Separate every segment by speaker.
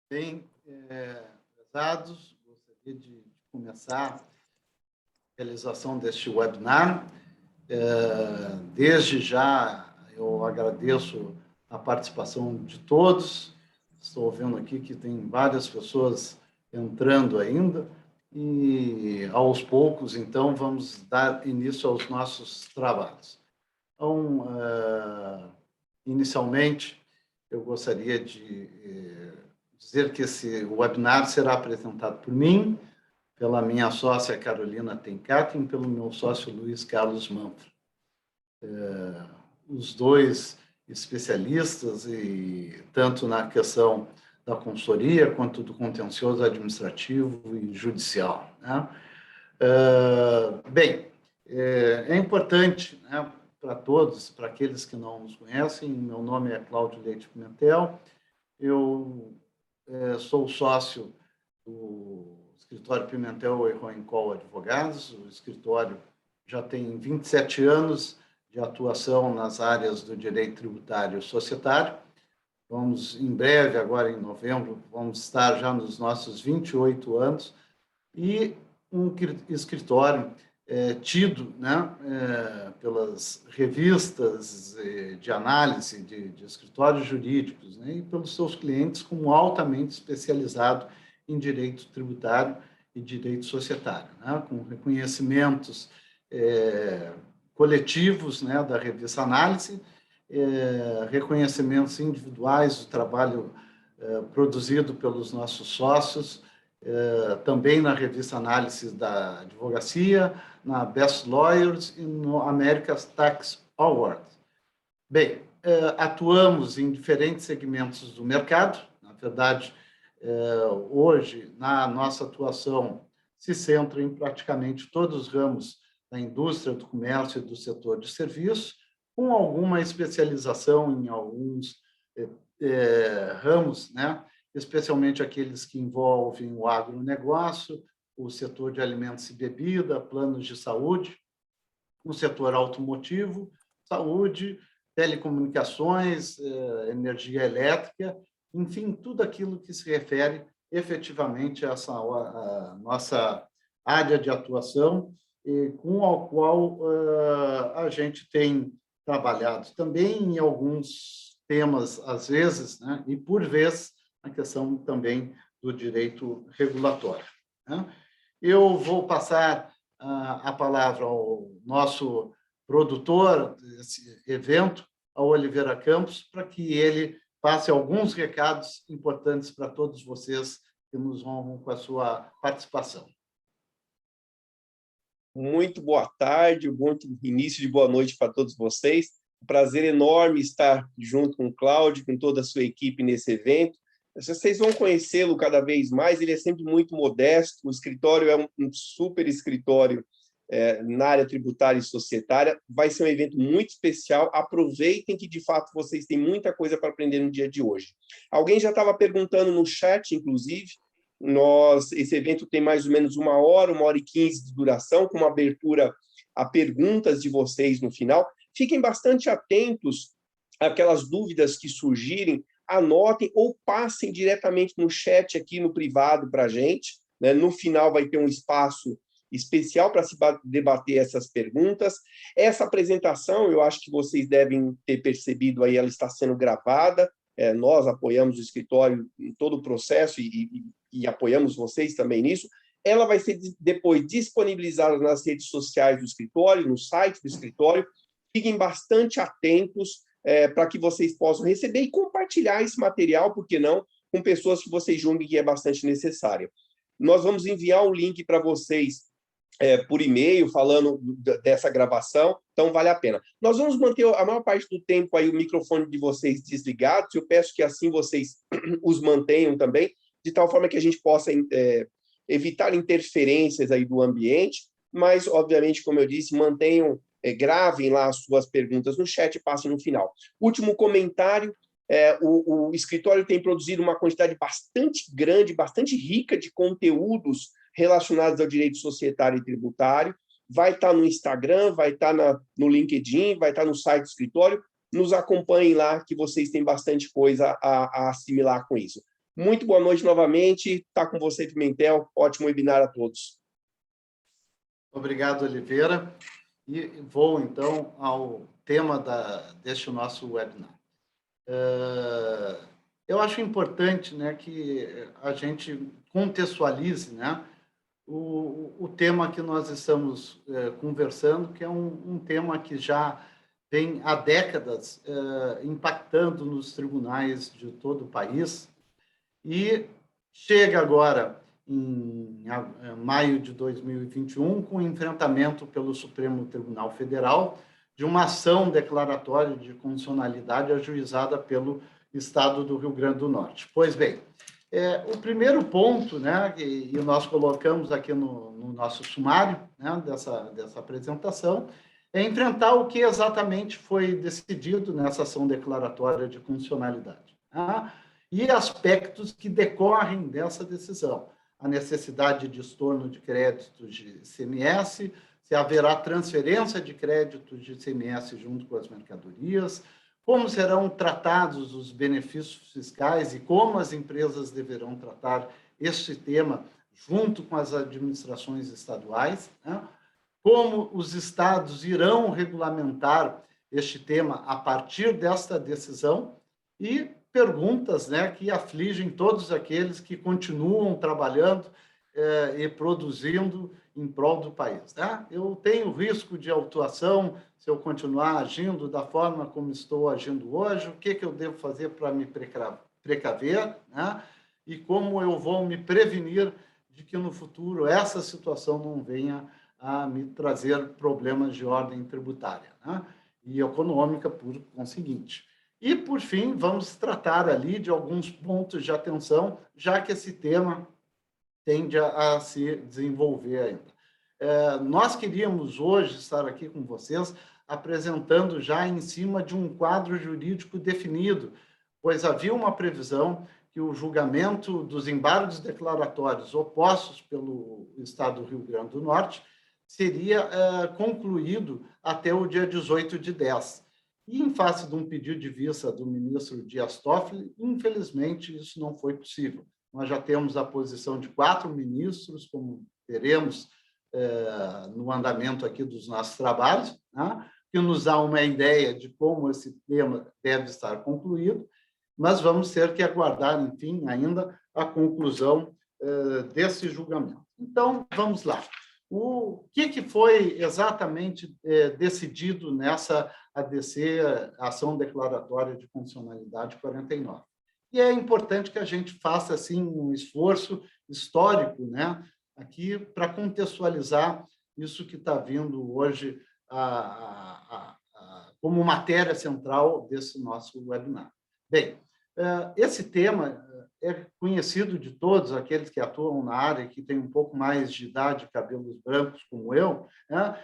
Speaker 1: Bem, prezados, gostaria de começar a realização deste webinar. Desde já, eu agradeço a participação de todos. Estou vendo aqui que tem várias pessoas entrando ainda. E, aos poucos, então, vamos dar início aos nossos trabalhos. Então, inicialmente, eu gostaria de dizer que esse webinar será apresentado por mim, pela minha sócia Carolina Tencati e pelo meu sócio Luiz Carlos Manfra. Os dois especialistas, e tanto na questão da consultoria quanto do contencioso administrativo e judicial, né? Bem, é importante, né, para todos, para aqueles que não nos conhecem, meu nome é Cláudio Leite Pimentel, eu sou sócio do escritório Pimentel e Roencol Advogados. O escritório já tem 27 anos de atuação nas áreas do direito tributário e societário. Vamos, em breve, agora em novembro, vamos estar já nos nossos 28 anos, e um escritório tido, né, pelas revistas de análise de escritórios jurídicos, né, e pelos seus clientes como altamente especializado em direito tributário e direito societário, né, com reconhecimentos coletivos, né, da revista Análise, reconhecimentos individuais do trabalho produzido pelos nossos sócios, também na revista Análise da Advocacia, na Best Lawyers e no America's Tax Award. Bem, atuamos em diferentes segmentos do mercado. Na verdade, hoje, na nossa atuação, se centra em praticamente todos os ramos da indústria, do comércio e do setor de serviços, com alguma especialização em alguns ramos, né? Especialmente aqueles que envolvem o agronegócio, o setor de alimentos e bebida, planos de saúde, o setor automotivo, saúde, telecomunicações, energia elétrica, enfim, tudo aquilo que se refere efetivamente a essa a nossa área de atuação, com a qual a gente tem trabalhado também em alguns temas, às vezes, né, e por vezes, a questão também do direito regulatório, né? Eu vou passar a palavra ao nosso produtor desse evento, ao Oliveira Campos, para que ele passe alguns recados importantes para todos vocês que nos honram com a sua participação.
Speaker 2: Muito boa tarde, bom início de boa noite para todos vocês. Um prazer enorme estar junto com o Cláudio, com toda a sua equipe nesse evento. Vocês vão conhecê-lo cada vez mais, ele é sempre muito modesto, o escritório é um super escritório na área tributária e societária. Vai ser um evento muito especial, aproveitem que, de fato, vocês têm muita coisa para aprender no dia de hoje. Alguém já estava perguntando no chat, inclusive, esse evento tem mais ou menos 1 hora e 15 de duração, com uma abertura a perguntas de vocês no final. Fiquem bastante atentos àquelas dúvidas que surgirem, anotem ou passem diretamente no chat aqui no privado para a gente, né? No final vai ter um espaço especial para se debater essas perguntas. Essa apresentação, eu acho que vocês devem ter percebido aí, ela está sendo gravada. Nós apoiamos o escritório em todo o processo e apoiamos vocês também nisso. Ela vai ser depois disponibilizada nas redes sociais do escritório, no site do escritório. Fiquem bastante atentos para que vocês possam receber e compartilhar esse material, por que não, com pessoas que vocês julguem que é bastante necessário. Nós vamos enviar um link para vocês por e-mail, falando dessa gravação, então vale a pena. Nós vamos manter a maior parte do tempo aí o microfone de vocês desligados, eu peço que assim vocês os mantenham também, de tal forma que a gente possa evitar interferências aí do ambiente, mas, obviamente, como eu disse, mantenham, gravem lá as suas perguntas no chat e passem no final. Último comentário, o escritório tem produzido uma quantidade bastante grande, bastante rica de conteúdos relacionados ao direito societário e tributário. Vai estar no Instagram, vai estar no LinkedIn, vai estar no site do escritório. Nos acompanhem lá, que vocês têm bastante coisa a assimilar com isso. Muito boa noite novamente. Está com você, Pimentel. Ótimo webinar a todos.
Speaker 1: Obrigado, Oliveira. E vou, então, ao tema deste nosso webinar. Eu acho importante, né, que a gente contextualize, né, o tema que nós estamos conversando, que é um tema que já vem há décadas impactando nos tribunais de todo o país e chega agora em maio de 2021 com o enfrentamento pelo Supremo Tribunal Federal de uma ação declaratória de constitucionalidade ajuizada pelo Estado do Rio Grande do Norte. Pois bem, o primeiro ponto, né, e nós colocamos aqui no nosso sumário, né, dessa apresentação, é enfrentar o que exatamente foi decidido nessa ação declaratória de constitucionalidade, né, e aspectos que decorrem dessa decisão. A necessidade de estorno de créditos de ICMS, se haverá transferência de créditos de ICMS junto com as mercadorias, como serão tratados os benefícios fiscais e como as empresas deverão tratar este tema junto com as administrações estaduais, né? Como os estados irão regulamentar este tema a partir desta decisão e perguntas, né, que afligem todos aqueles que continuam trabalhando e produzindo em prol do país, né? Eu tenho risco de autuação se eu continuar agindo da forma como estou agindo hoje, o que eu devo fazer para me precaver, né? E como eu vou me prevenir de que no futuro essa situação não venha a me trazer problemas de ordem tributária, né? E econômica, por conseguinte. E, por fim, vamos tratar ali de alguns pontos de atenção, já que esse tema tende a se desenvolver ainda. Nós queríamos hoje estar aqui com vocês apresentando já em cima de um quadro jurídico definido, pois havia uma previsão que o julgamento dos embargos declaratórios opostos pelo Estado do Rio Grande do Norte seria concluído até o dia 18/10. E, em face de um pedido de vista do ministro Dias Toffoli, infelizmente, isso não foi possível. Nós já temos a posição de 4 ministros, como teremos no andamento aqui dos nossos trabalhos, né, que nos dá uma ideia de como esse tema deve estar concluído, mas vamos ter que aguardar, enfim, ainda a conclusão desse julgamento. Então, vamos lá. O que foi exatamente decidido nessa ADC, Ação Declaratória de Constitucionalidade 49? E é importante que a gente faça assim um esforço histórico, né, aqui para contextualizar isso que está vindo hoje como matéria central desse nosso webinar. Bem, esse tema é conhecido de todos aqueles que atuam na área, que têm um pouco mais de idade, cabelos brancos como eu, né,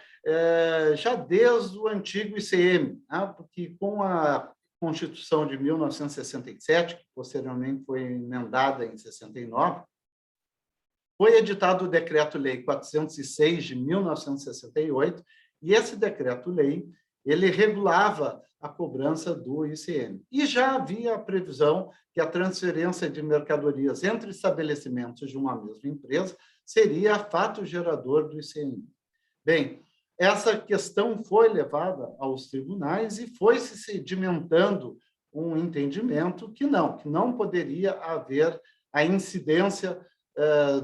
Speaker 1: já desde o antigo ICM, né, porque com a Constituição de 1967, que posteriormente foi emendada em 69, foi editado o Decreto-Lei 406 de 1968, e esse Decreto-Lei ele regulava a cobrança do ICM. E já havia a previsão que a transferência de mercadorias entre estabelecimentos de uma mesma empresa seria fato gerador do ICM. Bem, essa questão foi levada aos tribunais e foi se sedimentando um entendimento que não poderia haver a incidência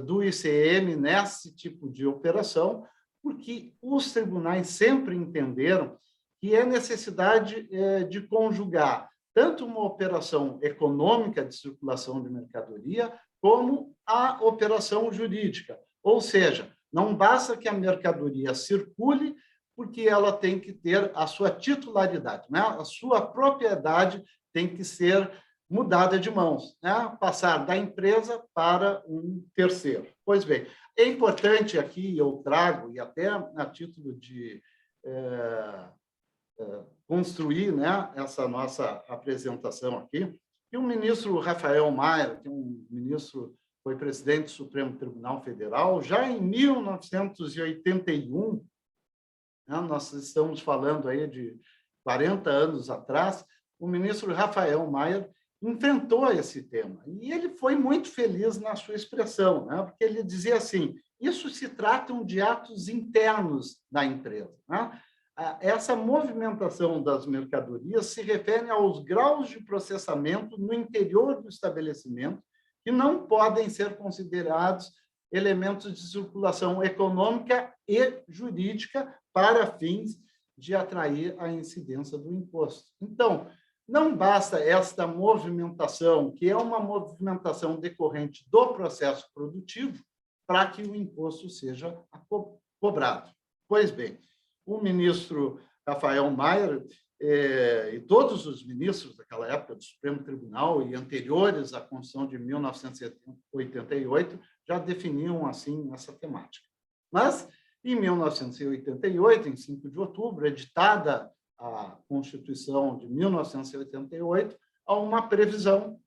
Speaker 1: do ICM nesse tipo de operação, porque os tribunais sempre entenderam que é necessidade de conjugar tanto uma operação econômica de circulação de mercadoria como a operação jurídica. Ou seja, não basta que a mercadoria circule, porque ela tem que ter a sua titularidade, né? A sua propriedade tem que ser mudada de mãos, né? Passar da empresa para um terceiro. Pois bem, é importante aqui, eu trago, e até a título de construir, né, essa nossa apresentação aqui, que o ministro Rafael Maia, que é um ministro, foi presidente do Supremo Tribunal Federal, já em 1981, né, nós estamos falando aí de 40 anos atrás, o ministro Rafael Maia, enfrentou esse tema. E ele foi muito feliz na sua expressão, né? Porque ele dizia assim, isso se tratam de atos internos da empresa, né? Essa movimentação das mercadorias se refere aos graus de processamento no interior do estabelecimento que não podem ser considerados elementos de circulação econômica e jurídica para fins de atrair a incidência do imposto. Então, não basta esta movimentação, que é uma movimentação decorrente do processo produtivo, para que o imposto seja cobrado. Pois bem, o ministro Rafael Mayer e todos os ministros daquela época do Supremo Tribunal e anteriores à Constituição de 1988 já definiam assim essa temática. Mas, em 1988, em 5 de outubro, editada a Constituição de 1988, há uma previsão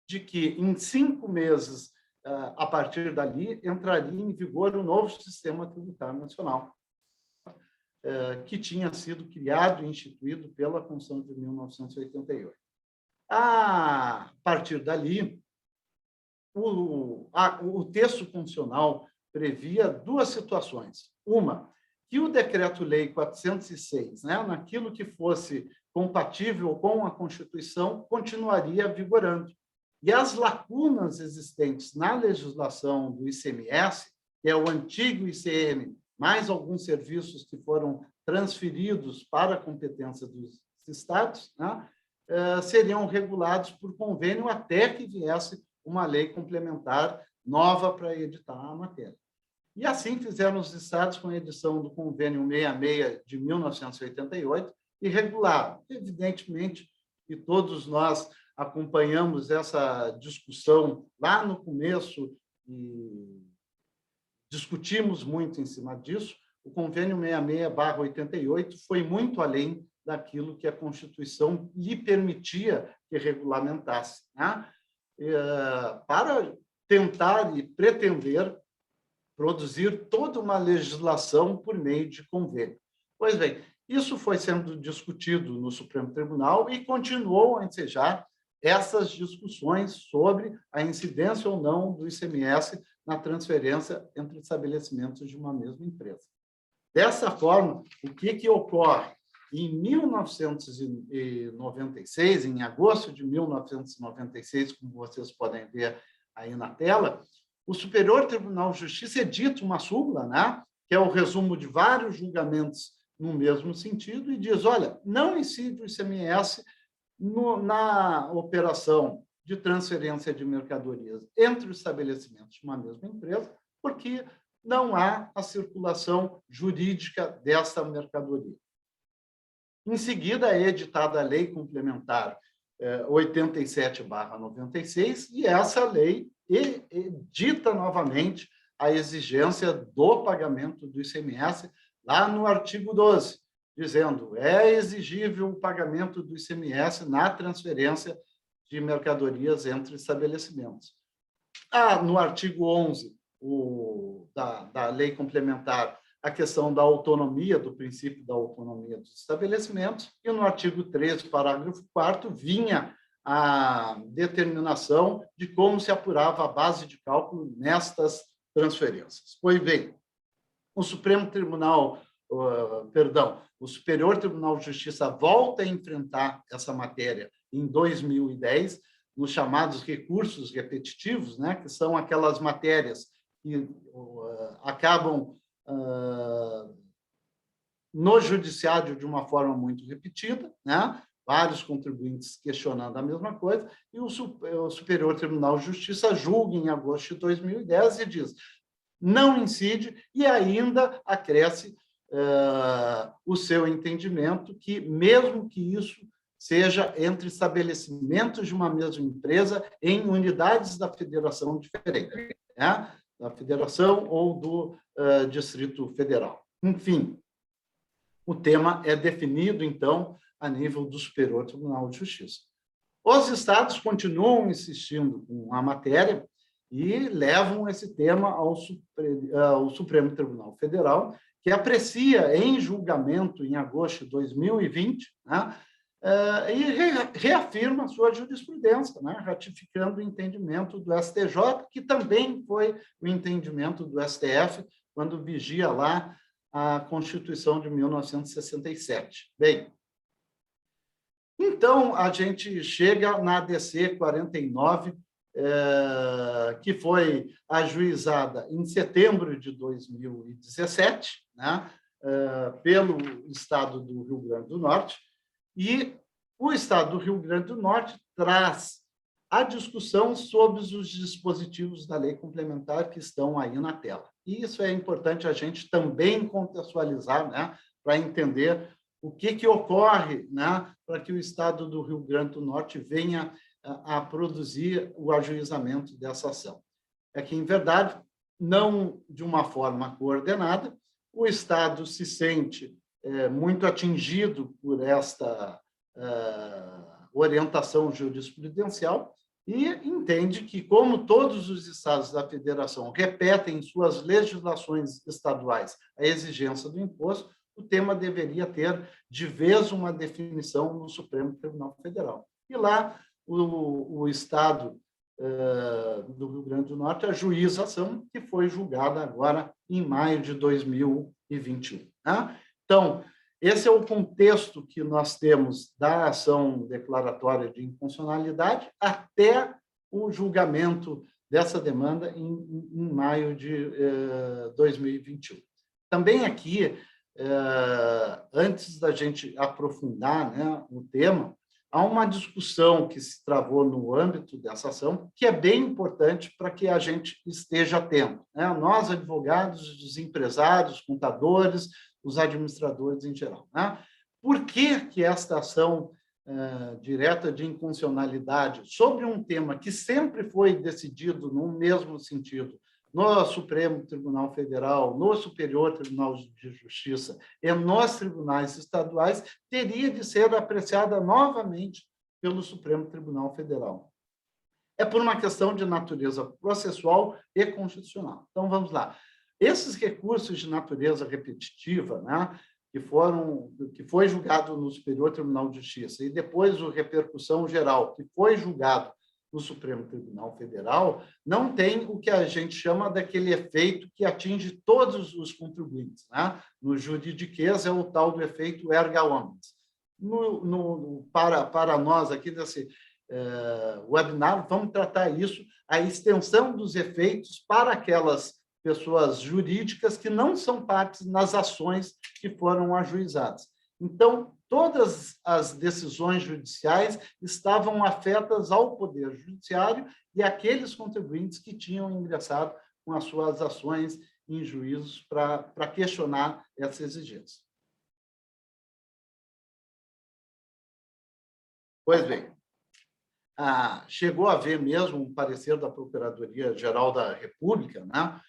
Speaker 1: de que, em 5 meses, a partir dali, entraria em vigor o novo Sistema Tributário Nacional, que tinha sido criado e instituído pela Constituição de 1988. A partir dali, o texto constitucional previa 2 situações. Uma, que o Decreto-Lei 406, né, naquilo que fosse compatível com a Constituição, continuaria vigorando. E as lacunas existentes na legislação do ICMS, que é o antigo ICM, mais alguns serviços que foram transferidos para a competência dos estados, né, seriam regulados por convênio até que viesse uma lei complementar nova para editar a matéria. E assim fizeram os estados com a edição do Convênio 66 de 1988 e regularam. Evidentemente que todos nós acompanhamos essa discussão lá no começo e discutimos muito em cima disso. O Convênio 66/88 foi muito além daquilo que a Constituição lhe permitia que regulamentasse, né? Para tentar e pretender produzir toda uma legislação por meio de convênio. Pois bem, isso foi sendo discutido no Supremo Tribunal e continuou a ensejar essas discussões sobre a incidência ou não do ICMS na transferência entre estabelecimentos de uma mesma empresa. Dessa forma, o que ocorre? Em 1996, em agosto de 1996, como vocês podem ver aí na tela, o Superior Tribunal de Justiça edita uma súmula, né, que é o resumo de vários julgamentos no mesmo sentido, e diz, olha, não incide o ICMS na operação de transferência de mercadorias entre os estabelecimentos de uma mesma empresa, porque não há a circulação jurídica dessa mercadoria. Em seguida, é editada a Lei Complementar 87/96, e essa lei edita novamente a exigência do pagamento do ICMS lá no artigo 12, dizendo é exigível o pagamento do ICMS na transferência de mercadorias entre estabelecimentos. No artigo 11 da Lei Complementar, a questão da autonomia, do princípio da autonomia dos estabelecimentos, e no artigo 13, parágrafo 4º, vinha a determinação de como se apurava a base de cálculo nestas transferências. Pois bem, o Superior Tribunal de Justiça volta a enfrentar essa matéria em 2010, nos chamados recursos repetitivos, né, que são aquelas matérias que acabam no judiciário de uma forma muito repetida, né? Vários contribuintes questionando a mesma coisa, e o Superior Tribunal de Justiça julga em agosto de 2010 e diz não incide, e ainda acresce o seu entendimento que, mesmo que isso seja entre estabelecimentos de uma mesma empresa em unidades da federação diferentes, né? Da federação ou do Distrito Federal. Enfim, o tema é definido, então, a nível do Superior Tribunal de Justiça. Os estados continuam insistindo com a matéria e levam esse tema ao Supremo Tribunal Federal, que aprecia, em julgamento em agosto de 2020, né, e reafirma a sua jurisprudência, né, ratificando o entendimento do STJ, que também foi o entendimento do STF, quando vigia lá a Constituição de 1967. Bem, então, a gente chega na ADC 49, que foi ajuizada em setembro de 2017, né, pelo Estado do Rio Grande do Norte, e o Estado do Rio Grande do Norte traz a discussão sobre os dispositivos da lei complementar que estão aí na tela. E isso é importante a gente também contextualizar, né, para entender o que ocorre, né, para que o Estado do Rio Grande do Norte venha a produzir o ajuizamento dessa ação. É que, em verdade, não de uma forma coordenada, o Estado se sente muito atingido por esta orientação jurisprudencial e entende que, como todos os estados da federação repetem em suas legislações estaduais a exigência do imposto, o tema deveria ter, de vez, uma definição no Supremo Tribunal Federal. E lá, o Estado do Rio Grande do Norte ajuiza a ação, que foi julgada agora em maio de 2021. Né? Então, esse é o contexto que nós temos da ação declaratória de inconstitucionalidade até o julgamento dessa demanda em maio de 2021. Também aqui, antes da gente aprofundar, né, o tema, há uma discussão que se travou no âmbito dessa ação, que é bem importante para que a gente esteja atento, né? Nós, advogados, os empresários, contadores, os administradores em geral, né? Por que esta ação direta de inconstitucionalidade sobre um tema que sempre foi decidido no mesmo sentido, no Supremo Tribunal Federal, no Superior Tribunal de Justiça e nos tribunais estaduais, teria de ser apreciada novamente pelo Supremo Tribunal Federal? É por uma questão de natureza processual e constitucional. Então, vamos lá. Esses recursos de natureza repetitiva, né, que foi julgado no Superior Tribunal de Justiça e depois o repercussão geral, que foi julgado no Supremo Tribunal Federal, não tem o que a gente chama daquele efeito que atinge todos os contribuintes, né? No juridiquês é o tal do efeito erga omnes. Para nós aqui desse webinar, vamos tratar isso, a extensão dos efeitos para aquelas pessoas jurídicas que não são partes nas ações que foram ajuizadas. Então, todas as decisões judiciais estavam afetas ao Poder Judiciário e àqueles contribuintes que tinham ingressado com as suas ações em juízos para questionar essa exigência. Pois bem, chegou a haver mesmo um parecer da Procuradoria-Geral da República, né,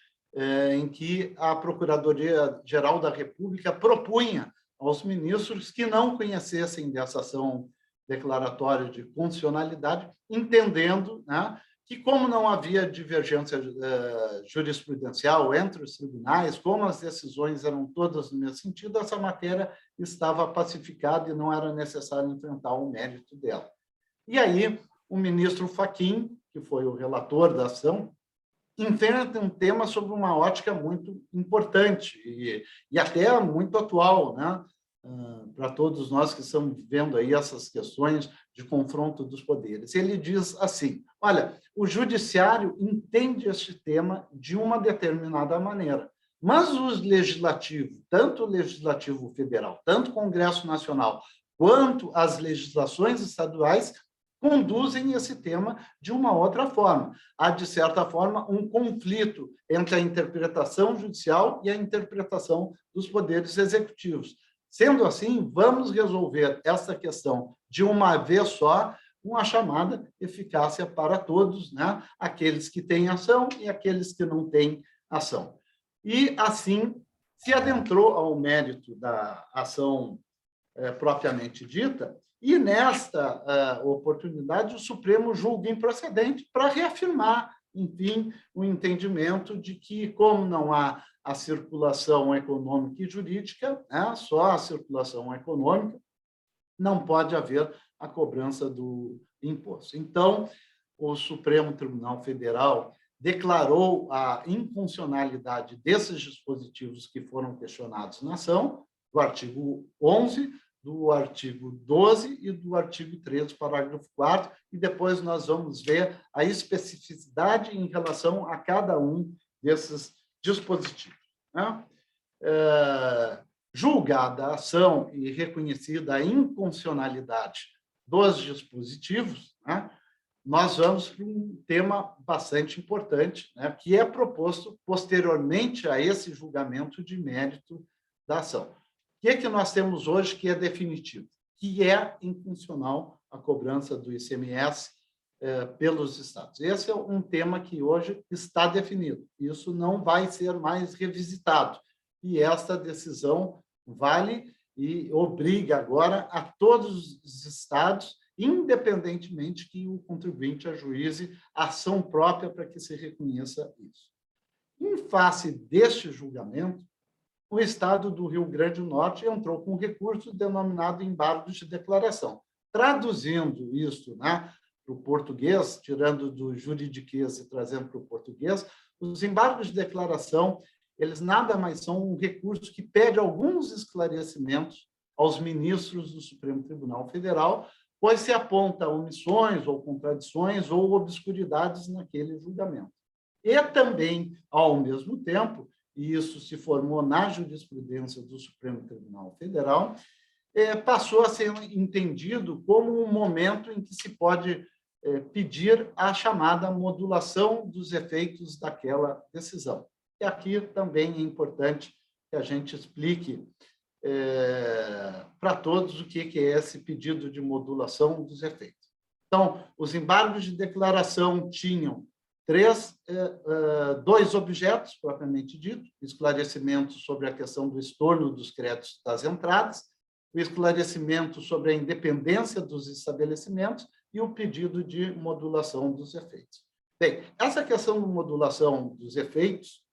Speaker 1: em que a Procuradoria-Geral da República propunha aos ministros que não conhecessem dessa ação declaratória de constitucionalidade, entendendo, né, que, como não havia divergência jurisprudencial entre os tribunais, como as decisões eram todas no mesmo sentido, essa matéria estava pacificada e não era necessário enfrentar o mérito dela. E aí, o ministro Fachin, que foi o relator da ação, enfrenta um tema sobre uma ótica muito importante e até muito atual, né? Para todos nós que estamos vivendo aí essas questões de confronto dos poderes. Ele diz assim, olha, o judiciário entende este tema de uma determinada maneira, mas os legislativos, tanto o Legislativo Federal, tanto o Congresso Nacional, quanto as legislações estaduais, conduzem esse tema de uma outra forma. Há, de certa forma, um conflito entre a interpretação judicial e a interpretação dos poderes executivos. Sendo assim, vamos resolver essa questão de uma vez só, com a chamada eficácia para todos, né? Aqueles que têm ação e aqueles que não têm ação. E, assim, se adentrou ao mérito da ação propriamente dita, e, nesta oportunidade, o Supremo julga improcedente para reafirmar, enfim, o entendimento de que, como não há a circulação econômica e jurídica, né, só a circulação econômica, não pode haver a cobrança do imposto. Então, o Supremo Tribunal Federal declarou a inconstitucionalidade desses dispositivos que foram questionados na ação, do artigo 11, do artigo 12 e do artigo 13, parágrafo 4º, e depois nós vamos ver a especificidade em relação a cada um desses dispositivos. Né? Julgada a ação e reconhecida a inconstitucionalidade dos dispositivos, né, nós vamos para um tema bastante importante, né, que é proposto posteriormente a esse julgamento de mérito da ação. O que é que nós temos hoje que é definitivo? Que é inconstitucional a cobrança do ICMS pelos estados. Esse é um tema que hoje está definido. Isso não vai ser mais revisitado. E esta decisão vale e obriga agora a todos os estados, independentemente que o contribuinte ajuize ação própria para que se reconheça isso. Em face deste julgamento, o estado do Rio Grande do Norte entrou com um recurso denominado embargo de declaração. Traduzindo isso, né, para o português, tirando do juridiquês e trazendo para o português, os embargos de declaração, eles nada mais são um recurso que pede alguns esclarecimentos aos ministros do Supremo Tribunal Federal, pois se aponta omissões ou contradições ou obscuridades naquele julgamento. E também, ao mesmo tempo, e isso se formou na jurisprudência do Supremo Tribunal Federal, passou a ser entendido como um momento em que se pode pedir a chamada modulação dos efeitos daquela decisão. E aqui também é importante que a gente explique para todos o que é esse pedido de modulação dos efeitos. Então, os embargos de declaração tinham dois objetos, propriamente dito: esclarecimento sobre a questão do estorno dos créditos das entradas, o esclarecimento sobre a independência dos estabelecimentos e o pedido de modulação dos efeitos. Bem, essa questão de modulação dos efeitos,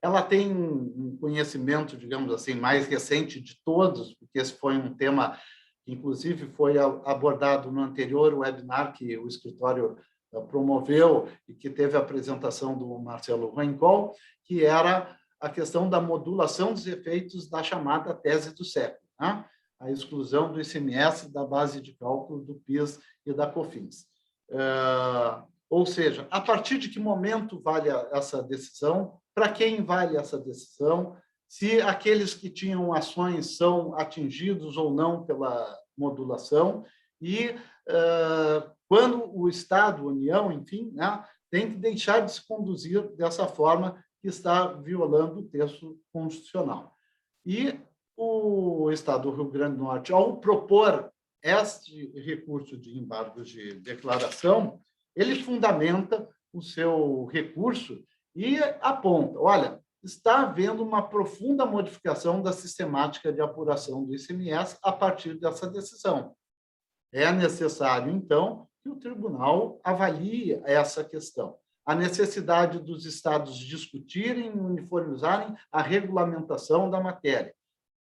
Speaker 1: ela tem um conhecimento, digamos assim, mais recente de todos, porque esse foi um tema que, inclusive, foi abordado no anterior webinar que o escritório promoveu e que teve a apresentação do Marcelo Roencol, que era a questão da modulação dos efeitos da chamada tese do século, né? A exclusão do ICMS da base de cálculo do PIS e da COFINS. Ou seja, a partir de que momento vale essa decisão, para quem vale essa decisão, se aqueles que tinham ações são atingidos ou não pela modulação, e quando o Estado, a União, enfim, né, tem que deixar de se conduzir dessa forma que está violando o texto constitucional. E o Estado do Rio Grande do Norte, ao propor este recurso de embargo de declaração, ele fundamenta o seu recurso e aponta: olha, está havendo uma profunda modificação da sistemática de apuração do ICMS a partir dessa decisão. É necessário, então, que o tribunal avalie essa questão. A necessidade dos estados discutirem e uniformizarem a regulamentação da matéria.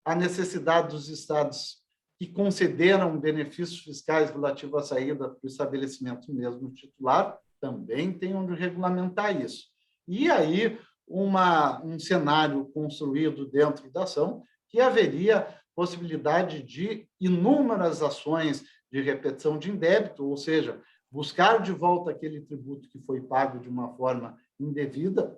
Speaker 1: A necessidade dos estados que concederam benefícios fiscais relativos à saída do estabelecimento mesmo titular também tem onde regulamentar isso. E aí, um cenário construído dentro da ação que haveria possibilidade de inúmeras ações de repetição de indébito, ou seja, buscar de volta aquele tributo que foi pago de uma forma indevida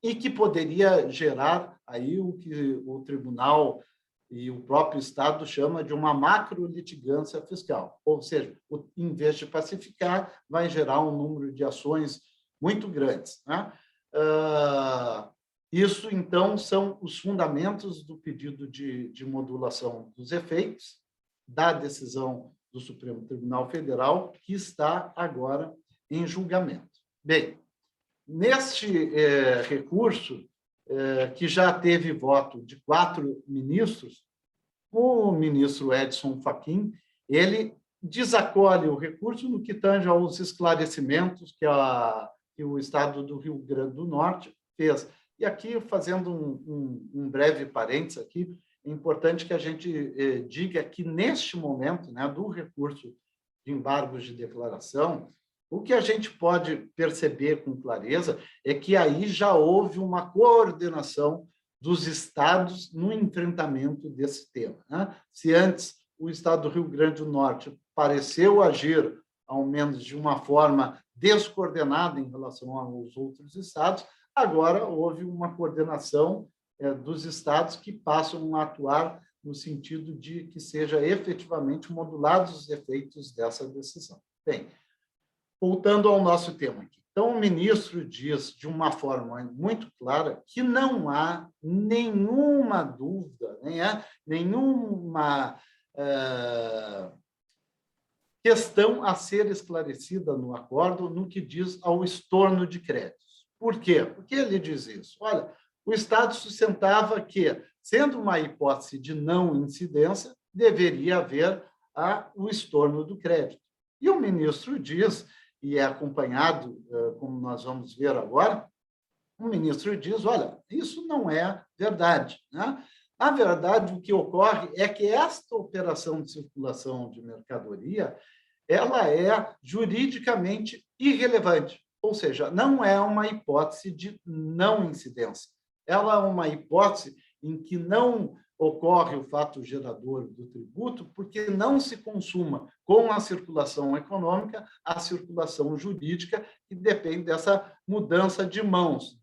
Speaker 1: e que poderia gerar aí o que o tribunal e o próprio Estado chama de uma macro-litigância fiscal. Ou seja, em vez de pacificar, vai gerar um número de ações muito grandes, né? Isso, então, são os fundamentos do pedido de modulação dos efeitos da decisão do Supremo Tribunal Federal, que está agora em julgamento. Bem, neste recurso, que já teve voto de 4 ministros, o ministro Edson Fachin, ele desacolhe o recurso no que tange aos esclarecimentos que o Estado do Rio Grande do Norte fez. E aqui, fazendo um breve parênteses aqui, é importante que a gente diga que, neste momento, né, do recurso de embargos de declaração, o que a gente pode perceber com clareza é que aí já houve uma coordenação dos estados no enfrentamento desse tema, né? Se antes o estado do Rio Grande do Norte pareceu agir, ao menos de uma forma descoordenada em relação aos outros estados, agora houve uma coordenação dos estados que passam a atuar no sentido de que seja efetivamente modulados os efeitos dessa decisão. Bem, voltando ao nosso tema aqui. Então, o ministro diz de uma forma muito clara que não há nenhuma dúvida, nenhuma questão a ser esclarecida no acordo no que diz ao estorno de créditos. Por quê? Por que ele diz isso? Olha, o Estado sustentava que, sendo uma hipótese de não incidência, deveria haver o estorno do crédito. E o ministro diz, e é acompanhado, como nós vamos ver agora, o ministro diz, olha, isso não é verdade, né? Na verdade, o que ocorre é que esta operação de circulação de mercadoria, ela é juridicamente irrelevante, ou seja, não é uma hipótese de não incidência. Ela é uma hipótese em que não ocorre o fato gerador do tributo, porque não se consuma com a circulação econômica a circulação jurídica, que depende dessa mudança de mãos,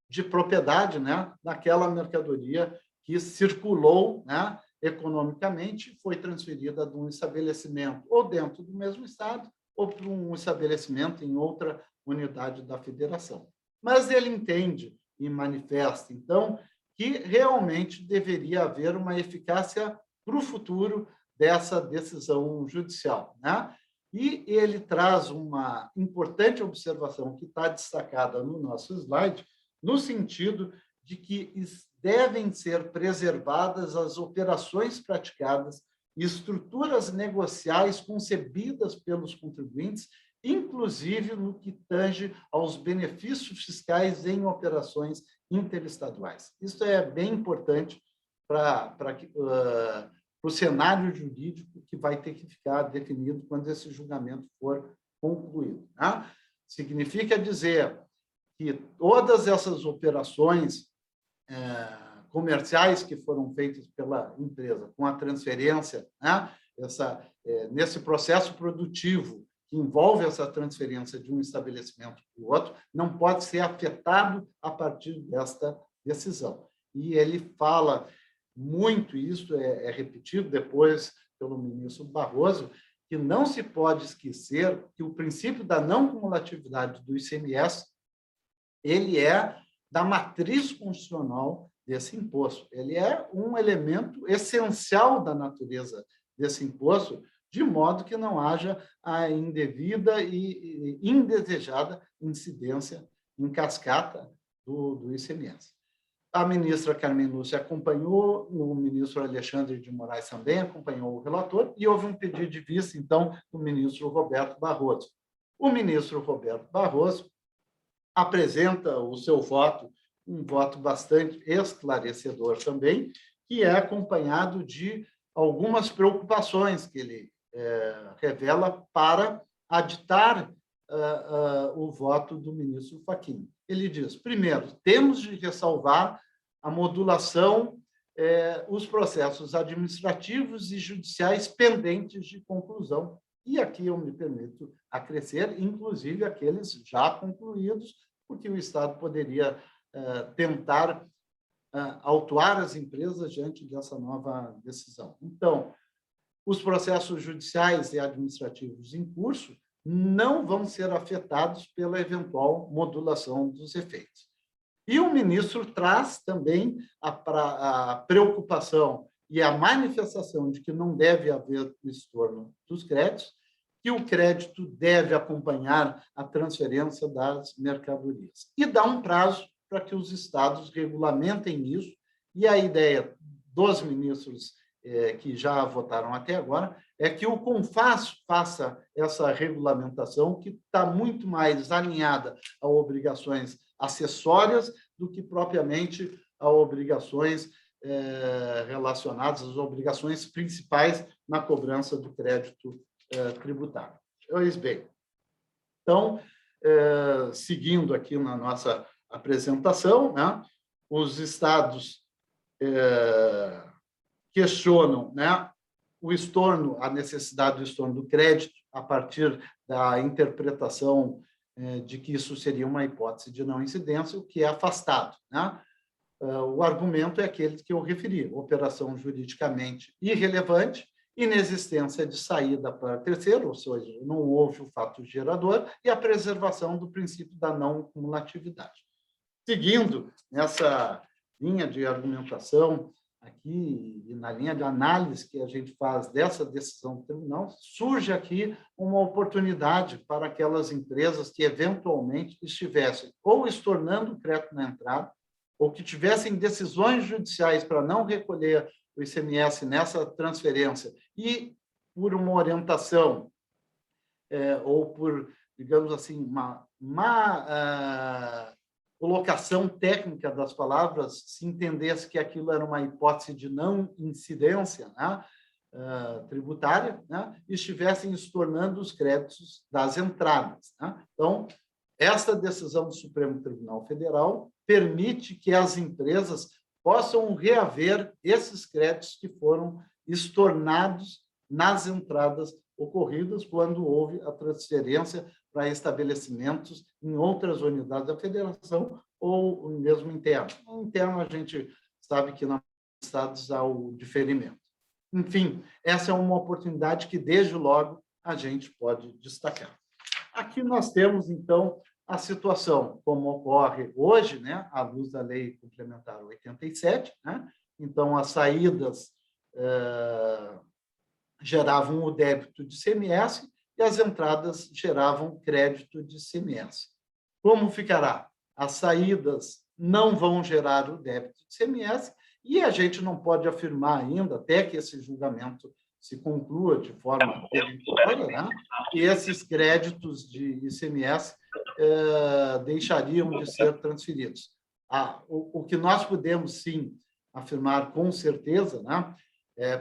Speaker 1: de propriedade, né, daquela mercadoria que circulou, né, economicamente, foi transferida de um estabelecimento ou dentro do mesmo estado ou para um estabelecimento em outra unidade da federação. Mas ele entende e manifesta, então, que realmente deveria haver uma eficácia para o futuro dessa decisão judicial, né? E ele traz uma importante observação que está destacada no nosso slide, no sentido de que devem ser preservadas as operações praticadas e estruturas negociais concebidas pelos contribuintes, inclusive no que tange aos benefícios fiscais em operações interestaduais. Isso é bem importante para o cenário jurídico que vai ter que ficar definido quando esse julgamento for concluído, né? Significa dizer que todas essas operações comerciais que foram feitas pela empresa com a transferência, né, nesse processo produtivo que envolve essa transferência de um estabelecimento para o outro, não pode ser afetado a partir desta decisão. E ele fala muito, isso é repetido depois pelo ministro Barroso, que não se pode esquecer que o princípio da não cumulatividade do ICMS, ele é da matriz constitucional desse imposto. Ele é um elemento essencial da natureza desse imposto, de modo que não haja a indevida e indesejada incidência em cascata do ICMS. A ministra Carmen Lúcia acompanhou, o ministro Alexandre de Moraes também acompanhou o relator, e houve um pedido de vista, então, do ministro Roberto Barroso. O ministro Roberto Barroso apresenta o seu voto, um voto bastante esclarecedor também, que é acompanhado de algumas preocupações que ele revela para aditar o voto do ministro Fachin. Ele diz, primeiro, temos de ressalvar a modulação, os processos administrativos e judiciais pendentes de conclusão. E aqui eu me permito acrescer, inclusive aqueles já concluídos, porque o Estado poderia tentar autuar as empresas diante dessa nova decisão. Então, os processos judiciais e administrativos em curso não vão ser afetados pela eventual modulação dos efeitos. E o ministro traz também a preocupação e a manifestação de que não deve haver o estorno dos créditos, que o crédito deve acompanhar a transferência das mercadorias. E dá um prazo para que os estados regulamentem isso, e a ideia dos ministros que já votaram até agora é que o CONFAS faça essa regulamentação, que está muito mais alinhada a obrigações acessórias do que propriamente a obrigações relacionadas às obrigações principais na cobrança do crédito tributário. Pois bem, então, seguindo aqui na nossa apresentação, né, os estados questionam, né, o estorno, a necessidade do estorno do crédito a partir da interpretação de que isso seria uma hipótese de não incidência, o que é afastado, né? O argumento é aquele que eu referi: operação juridicamente irrelevante, inexistência de saída para terceiro, ou seja, não houve o fato gerador, e a preservação do princípio da não cumulatividade. Seguindo nessa linha de argumentação aqui e na linha de análise que a gente faz dessa decisão do tribunal, surge aqui uma oportunidade para aquelas empresas que eventualmente estivessem ou estornando o crédito na entrada, ou que tivessem decisões judiciais para não recolher o ICMS nessa transferência e por uma orientação ou por, digamos assim, uma má colocação técnica das palavras, se entendesse que aquilo era uma hipótese de não incidência, né, tributária, né, e estivessem estornando os créditos das entradas, né? Então, esta decisão do Supremo Tribunal Federal permite que as empresas possam reaver esses créditos que foram estornados nas entradas ocorridas quando houve a transferência para estabelecimentos em outras unidades da federação ou mesmo interno. No interno, a gente sabe que nos estados há o diferimento. Enfim, essa é uma oportunidade que, desde logo, a gente pode destacar. Aqui nós temos, então, a situação como ocorre hoje, né, à luz da Lei Complementar 87, né? Então, as saídas geravam o débito de ICMS e as entradas geravam crédito de ICMS. Como ficará? As saídas não vão gerar o débito de ICMS e a gente não pode afirmar ainda, até que esse julgamento se conclua de forma definitiva, né, que esses créditos de ICMS deixariam de ser transferidos. O que nós podemos, sim, afirmar com certeza, né,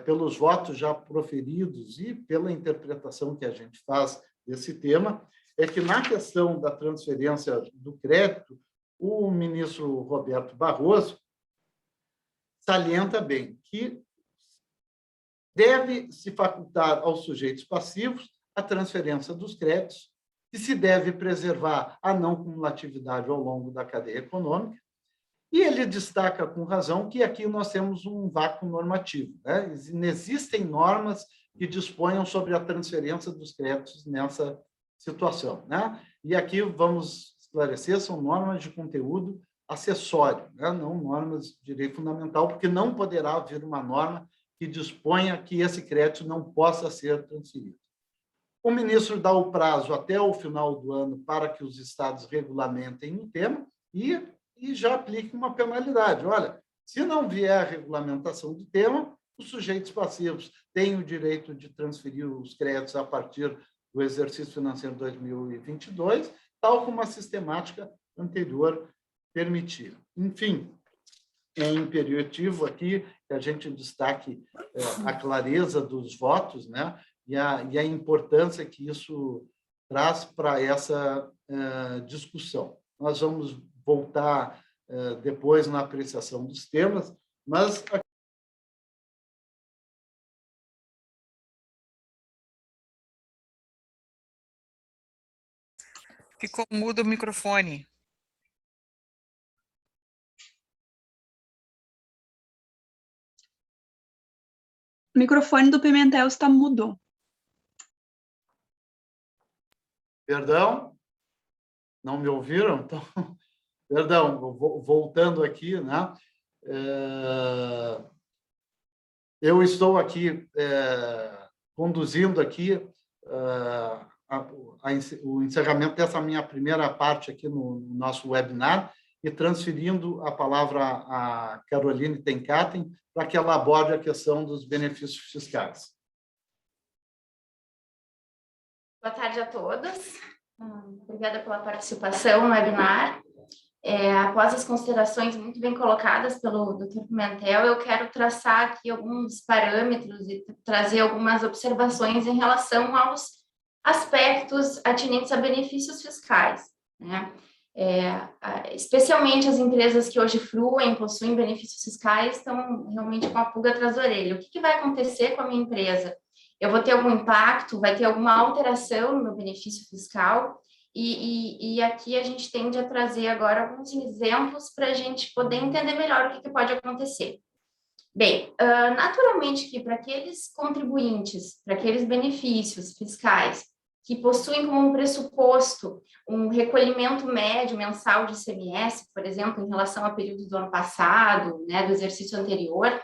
Speaker 1: pelos votos já proferidos e pela interpretação que a gente faz desse tema, é que, na questão da transferência do crédito, o ministro Roberto Barroso salienta bem que deve se facultar aos sujeitos passivos a transferência dos créditos, que se deve preservar a não cumulatividade ao longo da cadeia econômica, e ele destaca com razão que aqui nós temos um vácuo normativo, né? Existem normas que disponham sobre a transferência dos créditos nessa situação, né? E aqui vamos esclarecer, são normas de conteúdo acessório, né? Não normas de direito fundamental, porque não poderá haver uma norma que disponha que esse crédito não possa ser transferido. O ministro dá o prazo até o final do ano para que os estados regulamentem o tema e já aplique uma penalidade. Olha, se não vier a regulamentação do tema, os sujeitos passivos têm o direito de transferir os créditos a partir do exercício financeiro 2022, tal como a sistemática anterior permitia. Enfim, é imperativo aqui que a gente destaque a clareza dos votos, né, e a importância que isso traz para essa discussão. Nós vamos voltar depois na apreciação dos temas, mas
Speaker 3: ficou mudo o microfone.
Speaker 4: O microfone do Pimentel está mudo.
Speaker 1: Perdão? Não me ouviram? Então, perdão, voltando aqui, né? Eu estou aqui conduzindo aqui o encerramento dessa minha primeira parte aqui no nosso webinar e transferindo a palavra a Caroline Tenkaten para que ela aborde a questão dos benefícios fiscais.
Speaker 5: Boa tarde a todos. Obrigada pela participação no webinar. após as considerações muito bem colocadas pelo Dr. Pimentel, eu quero traçar aqui alguns parâmetros e trazer algumas observações em relação aos aspectos atinentes a benefícios fiscais, né? Especialmente as empresas que hoje fruem, possuem benefícios fiscais, estão realmente com a pulga atrás da orelha. O que vai acontecer com a minha empresa? Eu vou ter algum impacto? Vai ter alguma alteração no meu benefício fiscal? E aqui a gente tende a trazer agora alguns exemplos para a gente poder entender melhor o que pode acontecer. Bem, naturalmente que para aqueles contribuintes, para aqueles benefícios fiscais que possuem como um pressuposto um recolhimento médio mensal de ICMS, por exemplo, em relação ao período do ano passado, né, do exercício anterior,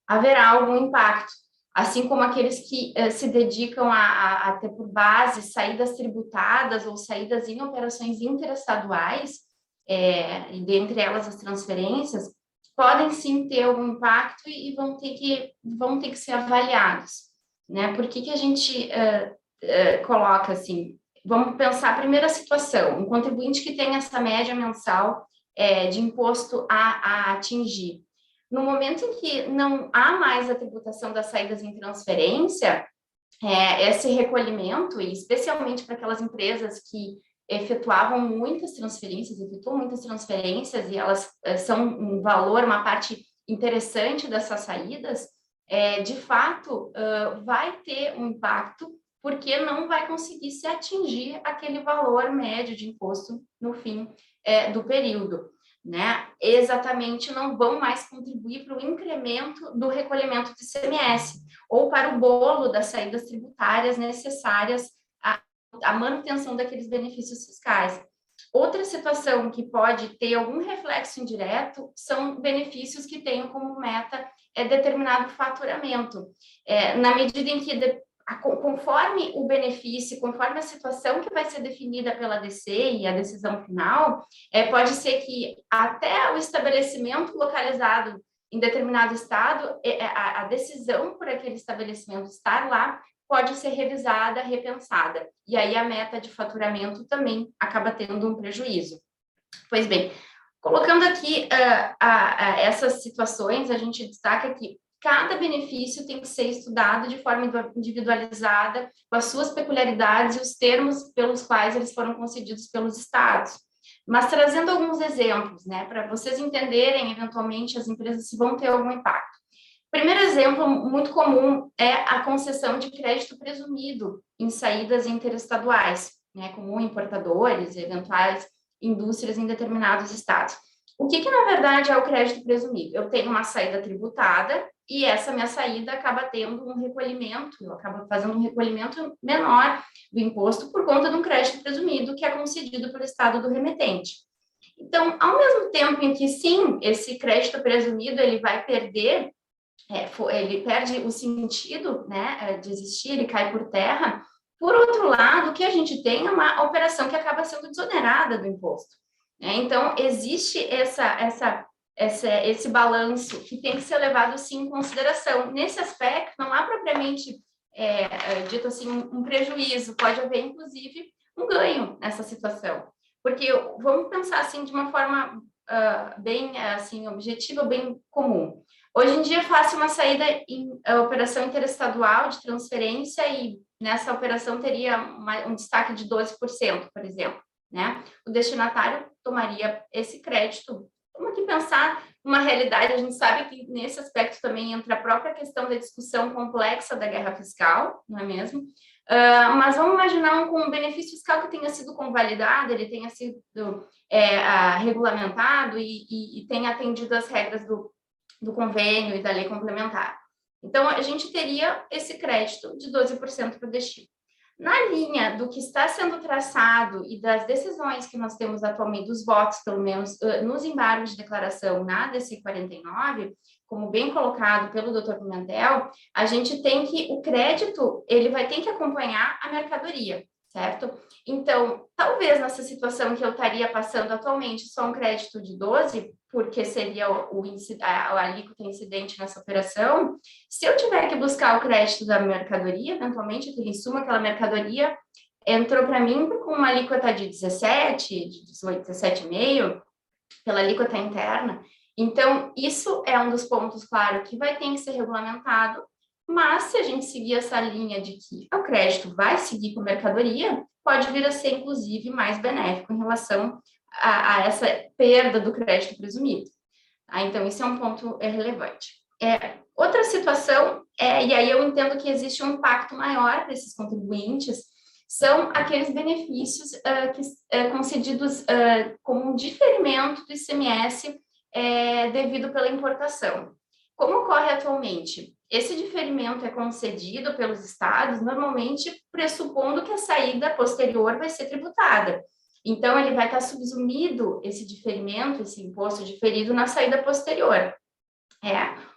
Speaker 5: haverá algum impacto. Assim como aqueles que se dedicam a ter por base saídas tributadas ou saídas em operações interestaduais, e dentre elas as transferências, podem sim ter algum impacto e vão ter que ser avaliados, né? Por que a gente coloca assim? Vamos pensar a primeira situação, um contribuinte que tem essa média mensal de imposto a atingir. No momento em que não há mais a tributação das saídas em transferência, esse recolhimento, e especialmente para aquelas empresas que efetuam muitas transferências, e elas são um valor, uma parte interessante dessas saídas, de fato, vai ter um impacto, porque não vai conseguir se atingir aquele valor médio de imposto no fim do período, né? Exatamente, não vão mais contribuir para o incremento do recolhimento do ICMS ou para o bolo das saídas tributárias necessárias à manutenção daqueles benefícios fiscais. Outra situação que pode ter algum reflexo indireto são benefícios que tenham como meta determinado faturamento. Na medida em que conforme o benefício, conforme a situação que vai ser definida pela DC e a decisão final, pode ser que até o estabelecimento localizado em determinado estado, a decisão por aquele estabelecimento estar lá pode ser revisada, repensada. E aí a meta de faturamento também acaba tendo um prejuízo. Pois bem, colocando aqui essas situações, a gente destaca que cada benefício tem que ser estudado de forma individualizada, com as suas peculiaridades e os termos pelos quais eles foram concedidos pelos estados. Mas trazendo alguns exemplos, né, para vocês entenderem, eventualmente, as empresas se vão ter algum impacto. O primeiro exemplo muito comum é a concessão de crédito presumido em saídas interestaduais, né, como importadores e eventuais indústrias em determinados estados. O que na verdade é o crédito presumido? Eu tenho uma saída tributada e essa minha saída acaba tendo um recolhimento, eu acabo fazendo um recolhimento menor do imposto por conta de um crédito presumido que é concedido pelo estado do remetente. Então, ao mesmo tempo em que, sim, esse crédito presumido ele vai perder, ele perde o sentido, né, de existir, ele cai por terra. Por outro lado, o que a gente tem é uma operação que acaba sendo desonerada do imposto. Então, existe esse balanço que tem que ser levado, sim, em consideração. Nesse aspecto, não há propriamente, dito assim, um prejuízo, pode haver, inclusive, um ganho nessa situação. Porque vamos pensar, assim, de uma forma bem, assim, objetiva, bem comum. Hoje em dia, faço uma saída em operação interestadual de transferência e nessa operação teria um destaque de 12%, por exemplo, né? O destinatário tomaria esse crédito. Vamos aqui pensar uma realidade, a gente sabe que nesse aspecto também entra a própria questão da discussão complexa da guerra fiscal, não é mesmo? Mas vamos imaginar um benefício fiscal que tenha sido convalidado, ele tenha sido regulamentado e tenha atendido as regras do convênio e da lei complementar. Então, a gente teria esse crédito de 12% para o destino. Na linha do que está sendo traçado e das decisões que nós temos atualmente, dos votos, pelo menos, nos embargos de declaração na DC 49, como bem colocado pelo Dr. Pimentel, a gente tem que, o crédito, ele vai ter que acompanhar a mercadoria, certo? Então, talvez nessa situação que eu estaria passando atualmente só um crédito de 12%, porque seria a alíquota incidente nessa operação, se eu tiver que buscar o crédito da mercadoria, eventualmente aquele insumo, aquela mercadoria entrou para mim com uma alíquota de 17, de 18, 17,5%, pela alíquota interna. Então, isso é um dos pontos, claro, que vai ter que ser regulamentado, mas se a gente seguir essa linha de que o crédito vai seguir com mercadoria, pode vir a ser, inclusive, mais benéfico em relação a essa perda do crédito presumido. Então, isso é um ponto relevante. Outra situação, e aí eu entendo que existe um impacto maior desses contribuintes, são aqueles benefícios concedidos como um diferimento do ICMS devido pela importação. Como ocorre atualmente? Esse diferimento é concedido pelos estados, normalmente pressupondo que a saída posterior vai ser tributada. Então, ele vai estar subsumido, esse diferimento, esse imposto diferido, na saída posterior.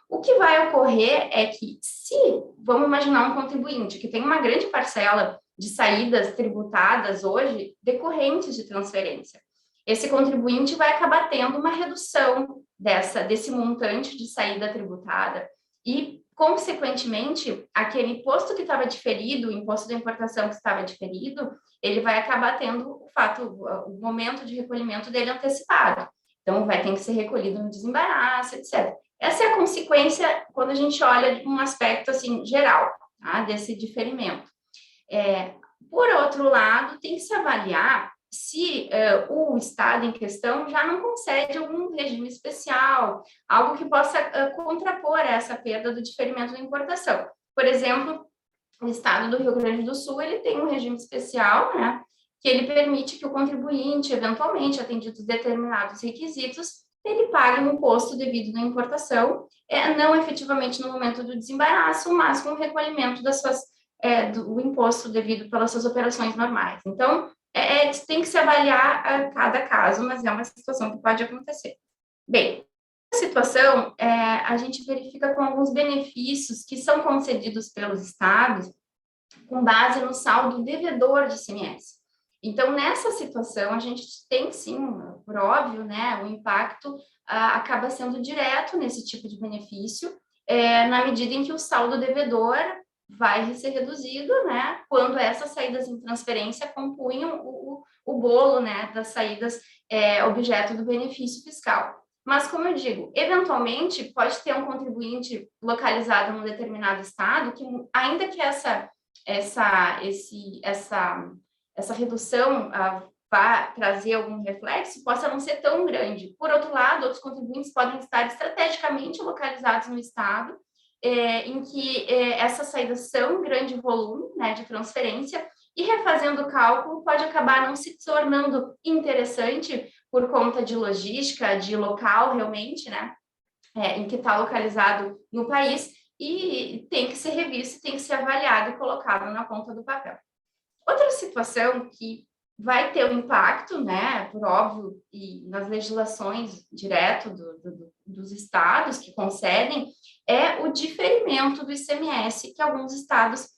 Speaker 5: O que vai ocorrer é que, se, vamos imaginar um contribuinte que tem uma grande parcela de saídas tributadas hoje decorrentes de transferência, esse contribuinte vai acabar tendo uma redução desse montante de saída tributada e, consequentemente, aquele imposto que estava diferido, o imposto da importação que estava diferido, ele vai acabar tendo o momento de recolhimento dele antecipado. Então, vai ter que ser recolhido no desembaraço, etc. Essa é a consequência quando a gente olha de um aspecto assim, geral, tá, desse diferimento. Por outro lado, tem que se avaliar se o Estado em questão já não concede algum regime especial, algo que possa contrapor essa perda do diferimento da importação. Por exemplo, o Estado do Rio Grande do Sul, ele tem um regime especial, né, que ele permite que o contribuinte, eventualmente, atendidos determinados requisitos, ele pague um imposto devido na importação, não efetivamente no momento do desembaraço, mas com o recolhimento do imposto devido pelas suas operações normais. Então, tem que se avaliar cada caso, mas é uma situação que pode acontecer. Bem, nessa situação, a gente verifica com alguns benefícios que são concedidos pelos estados com base no saldo devedor de ICMS. Então, nessa situação, a gente tem, sim, por óbvio, né, o impacto acaba sendo direto nesse tipo de benefício, na medida em que o saldo devedor vai ser reduzido, né, quando essas saídas em transferência compunham o bolo, né, das saídas objeto do benefício fiscal. Mas, como eu digo, eventualmente pode ter um contribuinte localizado num determinado estado que, ainda que essa redução vá trazer algum reflexo, possa não ser tão grande. Por outro lado, outros contribuintes podem estar estrategicamente localizados no estado, em que essas saídas são grande volume, né, de transferência, e refazendo o cálculo pode acabar não se tornando interessante por conta de logística, de local realmente, né, em que está localizado no país, e tem que ser revisto, tem que ser avaliado e colocado na ponta do papel. Outra situação que vai ter um impacto, né, por óbvio, e nas legislações direto dos estados que concedem, é o diferimento do ICMS que alguns estados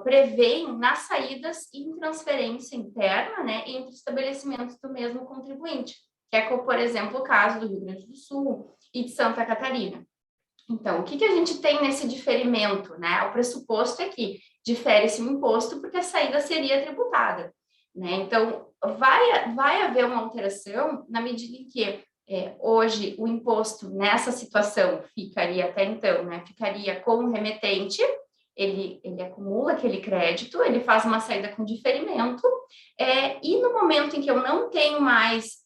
Speaker 5: prevêem nas saídas em transferência interna, né, entre estabelecimentos do mesmo contribuinte, que é, por exemplo, o caso do Rio Grande do Sul e de Santa Catarina. Então, o que a gente tem nesse diferimento, né? O pressuposto é que difere-se o imposto porque a saída seria tributada, né? Então, vai haver uma alteração na medida em que hoje o imposto nessa situação ficaria até então, né? Ficaria com o remetente, ele acumula aquele crédito, ele faz uma saída com diferimento, e no momento em que eu não tenho mais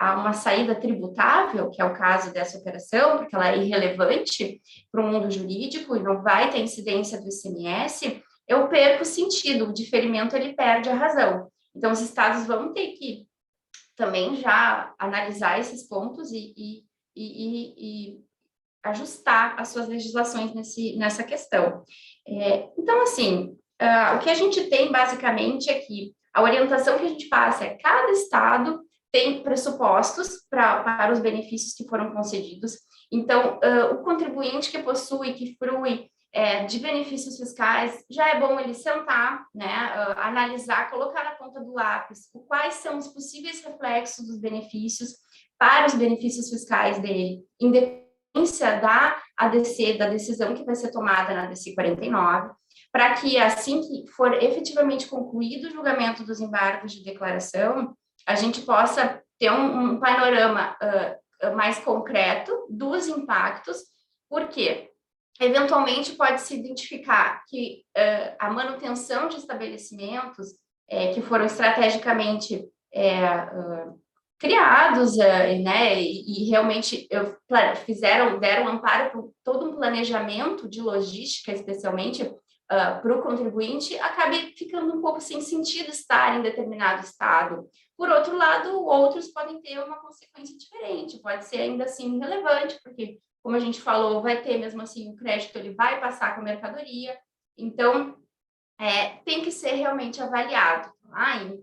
Speaker 5: uma saída tributável, que é o caso dessa operação, porque ela é irrelevante para o mundo jurídico e não vai ter incidência do ICMS, eu perco o sentido, o diferimento ele perde a razão. Então, os estados vão ter que também já analisar esses pontos e ajustar as suas legislações nessa questão. Então, assim, o que a gente tem basicamente é que a orientação que a gente passa é cada estado tem pressupostos para os benefícios que foram concedidos. Então, o contribuinte que possui, que frui de benefícios fiscais, já é bom ele sentar, né, analisar, colocar na ponta do lápis quais são os possíveis reflexos dos benefícios para os benefícios fiscais dele, independência da ADC, da decisão que vai ser tomada na ADC 49, para que assim que for efetivamente concluído o julgamento dos embargos de declaração, a gente possa ter um panorama mais concreto dos impactos, porque eventualmente pode-se identificar que a manutenção de estabelecimentos que foram estrategicamente criados, né, e realmente deram amparo para todo um planejamento de logística, especialmente para o contribuinte, acabe ficando um pouco sem sentido estar em determinado estado. Por outro lado, outros podem ter uma consequência diferente, pode ser ainda assim relevante, porque, como a gente falou, vai ter mesmo assim o crédito, ele vai passar com a mercadoria, então tem que ser realmente avaliado,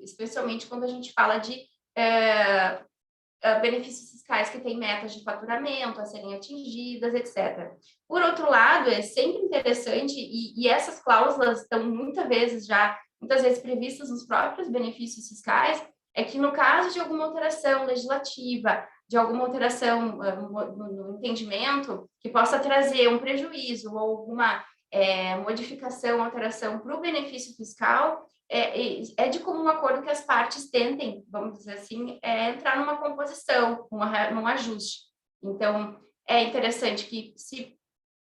Speaker 5: especialmente quando a gente fala de benefícios fiscais que têm metas de faturamento a serem atingidas, etc. Por outro lado, é sempre interessante, e essas cláusulas estão muitas vezes previstas nos próprios benefícios fiscais, é que no caso de alguma alteração legislativa, de alguma alteração no entendimento, que possa trazer um prejuízo ou alguma modificação, alteração para o benefício fiscal, é de comum acordo que as partes tentem, vamos dizer assim, entrar numa composição, num ajuste. Então, é interessante que se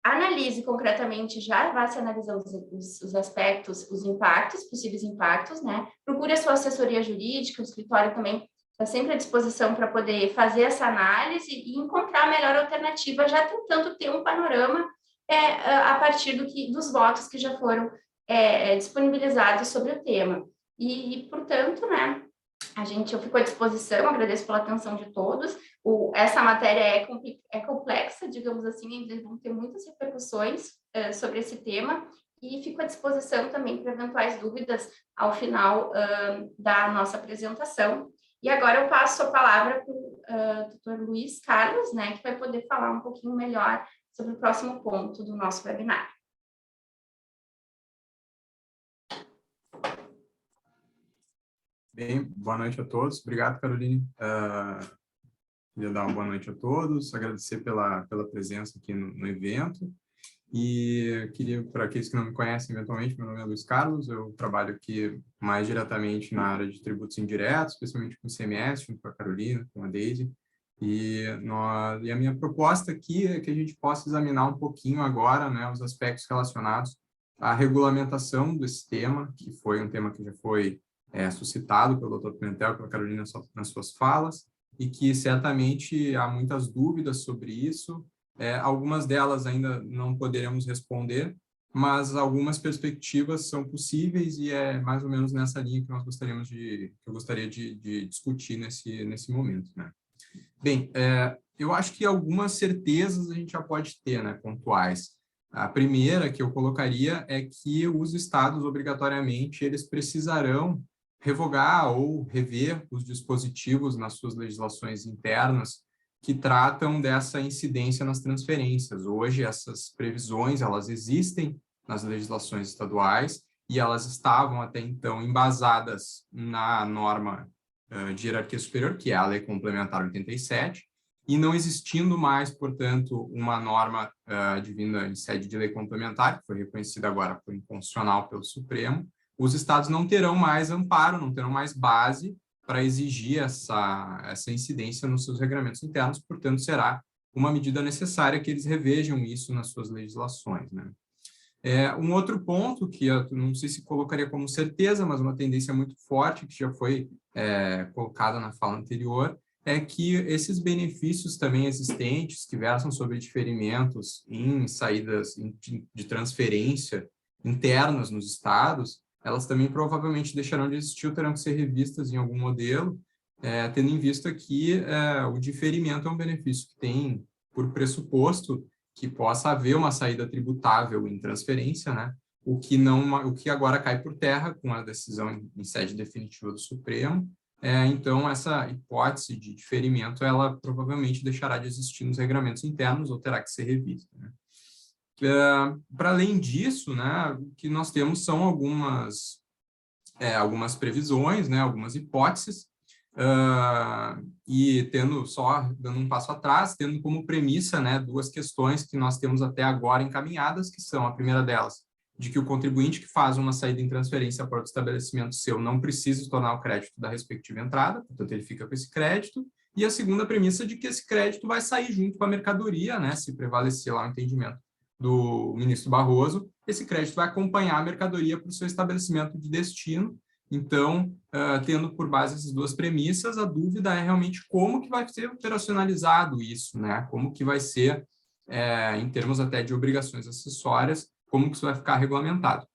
Speaker 5: analise concretamente, já vá se analisando os aspectos, os impactos, possíveis impactos, né? Procure a sua assessoria jurídica, o escritório também está sempre à disposição para poder fazer essa análise e encontrar a melhor alternativa, já tentando ter um panorama a partir dos votos que já foram disponibilizados sobre o tema. E portanto, né, eu fico à disposição, agradeço pela atenção de todos. Essa matéria é complexa, digamos assim, ainda vão ter muitas repercussões sobre esse tema, e fico à disposição também para eventuais dúvidas ao final da nossa apresentação. E agora eu passo a palavra para o Dr. Luiz Carlos, né, que vai poder falar um pouquinho melhor sobre o próximo ponto do nosso webinar.
Speaker 6: Bem, boa noite a todos. Obrigado, Caroline. Queria dar uma boa noite a todos, agradecer pela presença aqui no evento. E queria, para aqueles que não me conhecem eventualmente, meu nome é Luiz Carlos, eu trabalho aqui mais diretamente na área de tributos indiretos, especialmente com o ICMS, junto com a Carolina, com a Deise. E a minha proposta aqui é que a gente possa examinar um pouquinho agora, né, os aspectos relacionados à regulamentação desse tema, que foi um tema que já foi suscitado pelo Dr. Pimentel e pela Carolina nas suas falas, e que certamente há muitas dúvidas sobre isso. Algumas delas ainda não poderemos responder, mas algumas perspectivas são possíveis e é mais ou menos nessa linha que eu gostaria de discutir nesse momento, né? Bem, eu acho que algumas certezas a gente já pode ter, né, pontuais. A primeira que eu colocaria é que os estados, obrigatoriamente, eles precisarão revogar ou rever os dispositivos nas suas legislações internas que tratam dessa incidência nas transferências. Hoje, essas previsões, elas existem nas legislações estaduais e elas estavam até então embasadas na norma de hierarquia superior, que é a Lei Complementar 87, e não existindo mais, portanto, uma norma advinda em sede de lei complementar, que foi reconhecida agora por inconstitucional pelo Supremo, os estados não terão mais amparo, não terão mais base para exigir essa incidência nos seus regramentos internos, portanto, será uma medida necessária que eles revejam isso nas suas legislações, né? Um outro ponto que eu não sei se colocaria como certeza, mas uma tendência muito forte que já foi colocada na fala anterior, é que esses benefícios também existentes que versam sobre diferimentos em saídas de transferência internas nos estados, elas também provavelmente deixarão de existir ou terão que ser revistas em algum modelo, tendo em vista que o diferimento é um benefício que tem por pressuposto que possa haver uma saída tributável em transferência, né? O que agora cai por terra com a decisão em sede definitiva do Supremo. Então, essa hipótese de diferimento, ela provavelmente deixará de existir nos regramentos internos ou terá que ser revista, né? Para além disso, né, o que nós temos são algumas previsões, né, algumas hipóteses, e dando um passo atrás, tendo como premissa, né, duas questões que nós temos até agora encaminhadas, que são, a primeira delas de que o contribuinte que faz uma saída em transferência para o estabelecimento seu não precisa tornar o crédito da respectiva entrada, portanto, ele fica com esse crédito. E a segunda premissa de que esse crédito vai sair junto com a mercadoria, né? Se prevalecer lá o entendimento do ministro Barroso, esse crédito vai acompanhar a mercadoria para o seu estabelecimento de destino. Então, tendo por base essas duas premissas, a dúvida é realmente como que vai ser operacionalizado isso, né? Como que vai ser, em termos até de obrigações acessórias, como que isso vai ficar regulamentado.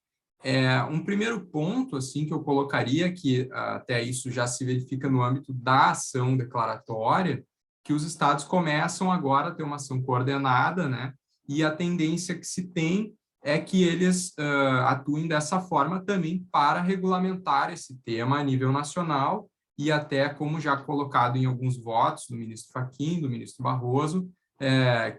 Speaker 6: Um primeiro ponto assim, que eu colocaria, que até isso já se verifica no âmbito da ação declaratória, que os estados começam agora a ter uma ação coordenada, né? E a tendência que se tem é que eles atuem dessa forma também para regulamentar esse tema a nível nacional e até, como já colocado em alguns votos do ministro Fachin, do ministro Barroso,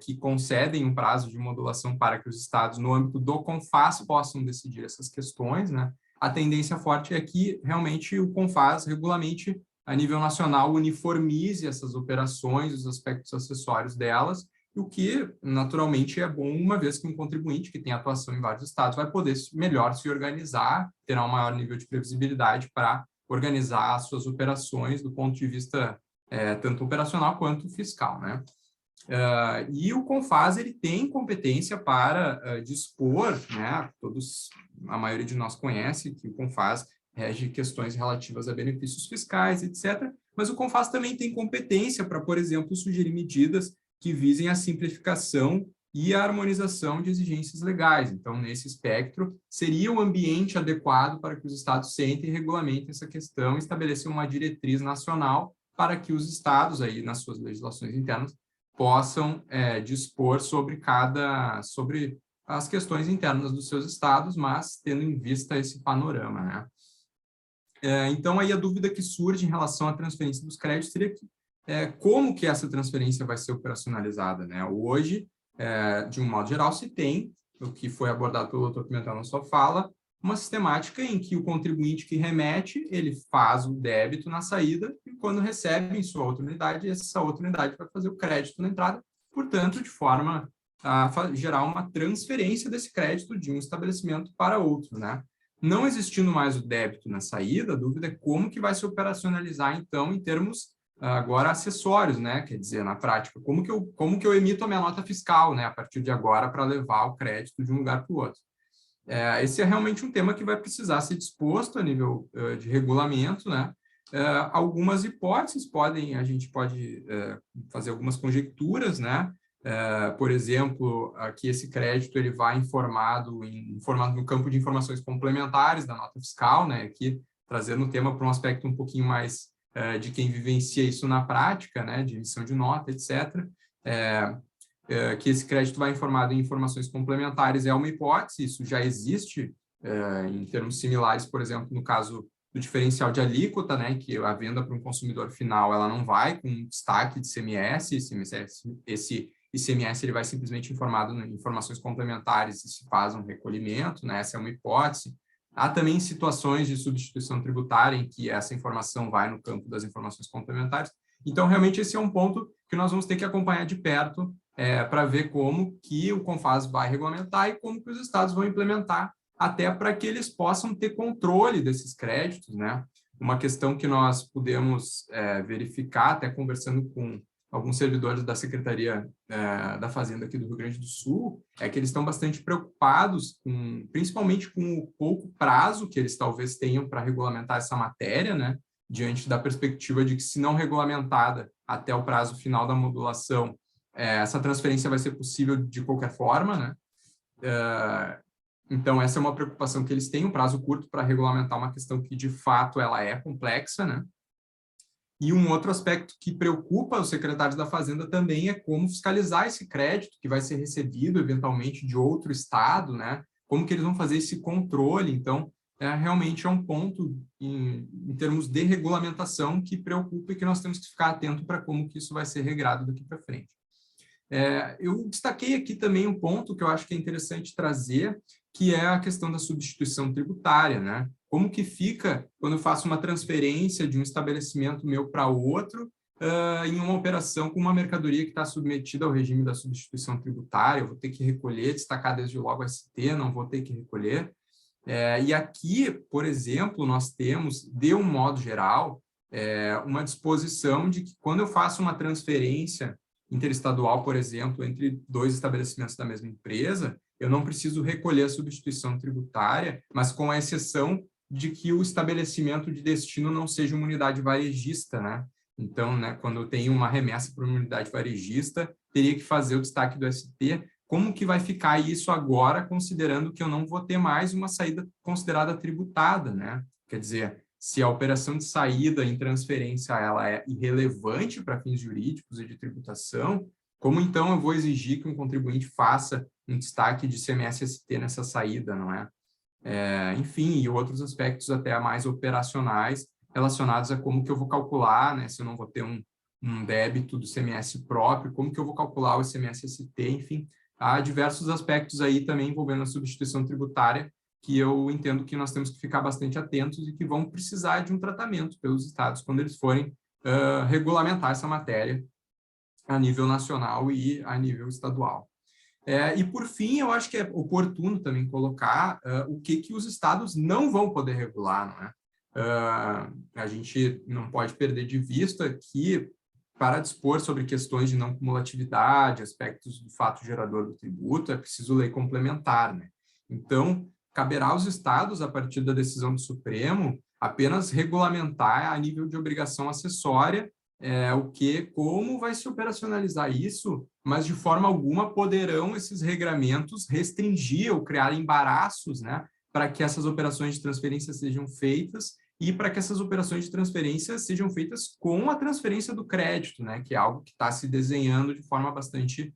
Speaker 6: que concedem um prazo de modulação para que os estados, no âmbito do CONFAS, possam decidir essas questões, né? A tendência forte é que, realmente, o CONFAS regulamente, a nível nacional, uniformize essas operações, os aspectos acessórios delas, o que, naturalmente, é bom, uma vez que um contribuinte que tem atuação em vários estados vai poder melhor se organizar, terá um maior nível de previsibilidade para organizar as suas operações do ponto de vista tanto operacional quanto fiscal, né? E o CONFAS ele tem competência para dispor, né, a maioria de nós conhece que o CONFAS rege questões relativas a benefícios fiscais, etc., mas o CONFAS também tem competência para, por exemplo, sugerir medidas que visem a simplificação e a harmonização de exigências legais. Então, nesse espectro, seria o ambiente adequado para que os estados sentem e regulamentem essa questão e estabeleçam uma diretriz nacional para que os estados, aí, nas suas legislações internas, possam dispor sobre as questões internas dos seus estados, mas tendo em vista esse panorama, né? Então, aí a dúvida que surge em relação à transferência dos créditos seria como que essa transferência vai ser operacionalizada, né? Hoje, de um modo geral, se tem, o que foi abordado pelo Dr. Pimentel na sua fala, uma sistemática em que o contribuinte que remete, ele faz o débito na saída e quando recebe em sua outra unidade, essa outra unidade vai fazer o crédito na entrada, portanto, de forma a gerar uma transferência desse crédito de um estabelecimento para outro, né? Não existindo mais o débito na saída, a dúvida é como que vai se operacionalizar, então, em termos agora acessórios, né? Quer dizer, na prática, como que eu emito a minha nota fiscal, né? A partir de agora, para levar o crédito de um lugar para o outro. Esse é realmente um tema que vai precisar ser disposto a nível de regulamento, né? Algumas hipóteses a gente pode fazer algumas conjecturas, né? Por exemplo, que esse crédito ele vai informado no campo de informações complementares da nota fiscal, né? Aqui trazendo o tema para um aspecto um pouquinho mais de quem vivencia isso na prática, né? De emissão de nota, etc. Que esse crédito vai informado em informações complementares é uma hipótese, isso já existe em termos similares, por exemplo, no caso do diferencial de alíquota, né, que a venda para um consumidor final ela não vai com destaque de ICMS, esse ICMS ele vai simplesmente informado em informações complementares e se faz um recolhimento, né, essa é uma hipótese. Há também situações de substituição tributária em que essa informação vai no campo das informações complementares. Então, realmente, esse é um ponto que nós vamos ter que acompanhar de perto para ver como que o CONFAS vai regulamentar e como que os estados vão implementar, até para que eles possam ter controle desses créditos, né? Uma questão que nós pudemos verificar, até conversando com alguns servidores da Secretaria da Fazenda aqui do Rio Grande do Sul, é que eles estão bastante preocupados, principalmente com o pouco prazo que eles talvez tenham para regulamentar essa matéria, né? Diante da perspectiva de que, se não regulamentada até o prazo final da modulação, essa transferência vai ser possível de qualquer forma, né? Então, essa é uma preocupação que eles têm, um prazo curto para regulamentar uma questão que, de fato, ela é complexa, né? E um outro aspecto que preocupa os secretários da Fazenda também é como fiscalizar esse crédito que vai ser recebido, eventualmente, de outro estado, né? Como que eles vão fazer esse controle? Então, realmente é um ponto em termos de regulamentação que preocupa e que nós temos que ficar atento para como que isso vai ser regrado daqui para frente. Eu destaquei aqui também um ponto que eu acho que é interessante trazer, que é a questão da substituição tributária, né? Como que fica quando eu faço uma transferência de um estabelecimento meu para outro, em uma operação com uma mercadoria que está submetida ao regime da substituição tributária, eu vou ter que recolher, destacar desde logo ST, não vou ter que recolher. E aqui, por exemplo, nós temos, de um modo geral, uma disposição de que quando eu faço uma transferência interestadual, por exemplo, entre 2 estabelecimentos da mesma empresa, eu não preciso recolher a substituição tributária, mas com a exceção de que o estabelecimento de destino não seja uma unidade varejista, né? Então, né, quando eu tenho uma remessa para uma unidade varejista, teria que fazer o destaque do ST. Como que vai ficar isso agora, considerando que eu não vou ter mais uma saída considerada tributada, né? Quer dizer, se a operação de saída em transferência ela é irrelevante para fins jurídicos e de tributação, como então eu vou exigir que um contribuinte faça um destaque de ICMS-ST nessa saída, não é? Enfim, e outros aspectos até mais operacionais relacionados a como que eu vou calcular, né? Se eu não vou ter um débito do ICMS próprio, como que eu vou calcular o ICMS-ST, enfim, há diversos aspectos aí também envolvendo a substituição tributária que eu entendo que nós temos que ficar bastante atentos e que vão precisar de um tratamento pelos estados quando eles forem regulamentar essa matéria a nível nacional e a nível estadual. E, por fim, eu acho que é oportuno também colocar o que os estados não vão poder regular, não é? A gente não pode perder de vista que, para dispor sobre questões de não cumulatividade, aspectos do fato gerador do tributo, é preciso lei complementar, né? Então, caberá aos estados, a partir da decisão do Supremo, apenas regulamentar a nível de obrigação acessória como vai se operacionalizar isso, mas de forma alguma poderão esses regramentos restringir ou criar embaraços, né, para que essas operações de transferência sejam feitas e para que essas operações de transferência sejam feitas com a transferência do crédito, né, que é algo que está se desenhando de forma bastante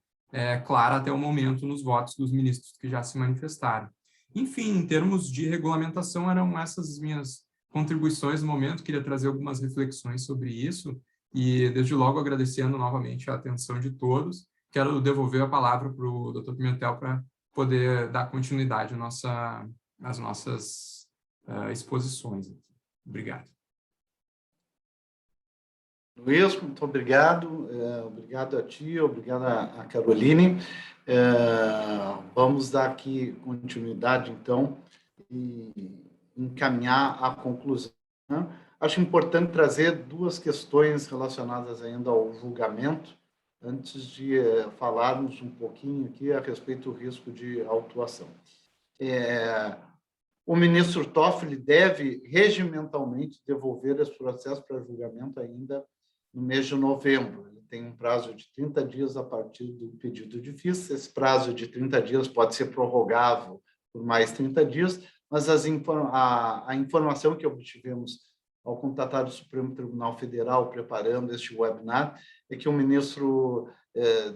Speaker 6: clara até o momento nos votos dos ministros que já se manifestaram. Enfim, em termos de regulamentação, eram essas minhas contribuições no momento, queria trazer algumas reflexões sobre isso, e desde logo agradecendo novamente a atenção de todos, quero devolver a palavra para o Dr. Pimentel para poder dar continuidade às nossas exposições. Obrigado.
Speaker 1: Luiz, muito obrigado. Obrigado a ti, obrigado a Caroline. Vamos dar aqui continuidade, então, e encaminhar a conclusão, né? Acho importante trazer 2 questões relacionadas ainda ao julgamento, antes de falarmos um pouquinho aqui a respeito do risco de autuação. O ministro Toffoli deve regimentalmente devolver esse processo para julgamento ainda no mês de novembro. Ele tem um prazo de 30 dias a partir do pedido de vista. Esse prazo de 30 dias pode ser prorrogável por mais 30 dias, mas a informação que obtivemos ao contatar o Supremo Tribunal Federal preparando este webinar é que o ministro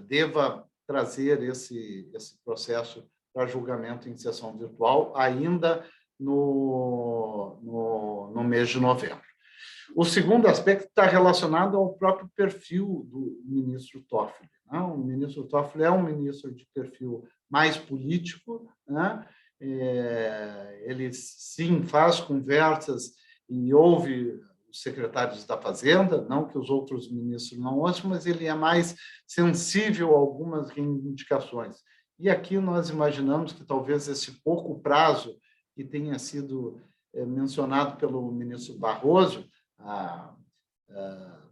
Speaker 1: deva trazer esse processo para julgamento em sessão virtual ainda no mês de novembro. O segundo aspecto está relacionado ao próprio perfil do ministro Toffoli, né? O ministro Toffoli é um ministro de perfil mais político, né? Ele, sim, faz conversas e ouve os secretários da Fazenda, não que os outros ministros não ouçam, mas ele é mais sensível a algumas reivindicações. E aqui nós imaginamos que talvez esse pouco prazo que tenha sido mencionado pelo ministro Barroso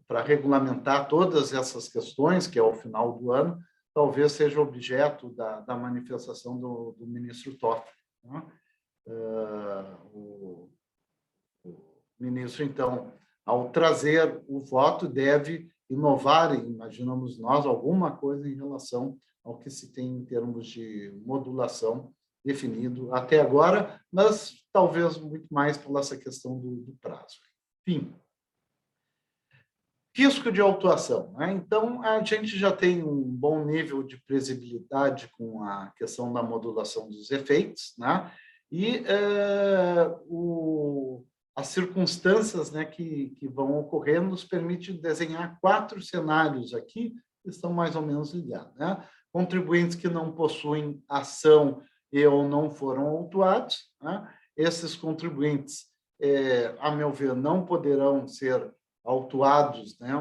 Speaker 1: para regulamentar todas essas questões, que é o final do ano, talvez seja objeto da manifestação do ministro Toffoli, né? O ministro, então, ao trazer o voto, deve inovar, imaginamos nós, alguma coisa em relação ao que se tem em termos de modulação definido até agora, mas talvez muito mais por essa questão do prazo. Enfim, risco de autuação, né? Então, a gente já tem um bom nível de previsibilidade com a questão da modulação dos efeitos, né? E as circunstâncias, né, que vão ocorrer nos permite desenhar 4 cenários aqui que estão mais ou menos ligados, né? Contribuintes que não possuem ação e ou não foram autuados, né? Esses contribuintes, a meu ver, não poderão ser autuados, né,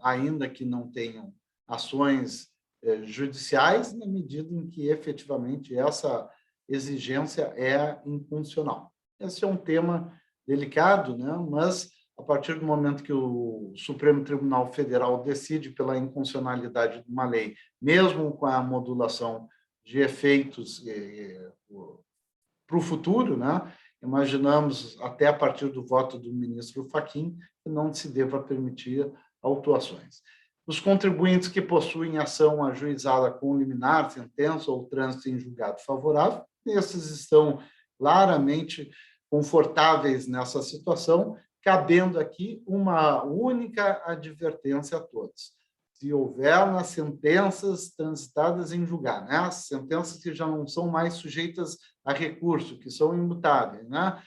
Speaker 1: ainda que não tenham ações judiciais, na medida em que efetivamente essa exigência é inconstitucional. Esse é um tema delicado, né, mas a partir do momento que o Supremo Tribunal Federal decide pela inconstitucionalidade de uma lei, mesmo com a modulação de efeitos para o futuro, né, imaginamos, até a partir do voto do ministro Fachin, que não se deva permitir autuações. Os contribuintes que possuem ação ajuizada com liminar, sentença ou trânsito em julgado favorável, esses estão claramente confortáveis nessa situação, cabendo aqui uma única advertência a todos. Se houver nas sentenças transitadas em julgado, né, as sentenças que já não são mais sujeitas a recurso, que são imutáveis, né,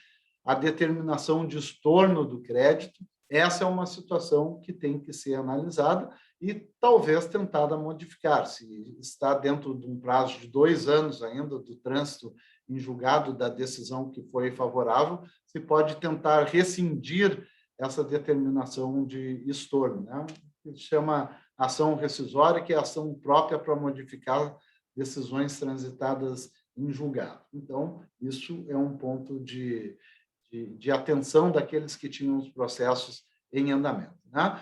Speaker 1: a determinação de estorno do crédito, essa é uma situação que tem que ser analisada e talvez tentada modificar. Se está dentro de um prazo de 2 anos ainda do trânsito em julgado da decisão que foi favorável, se pode tentar rescindir essa determinação de estorno, né? Que chama ação rescisória, que é ação própria para modificar decisões transitadas em julgado. Então, isso é um ponto de atenção daqueles que tinham os processos em andamento, né?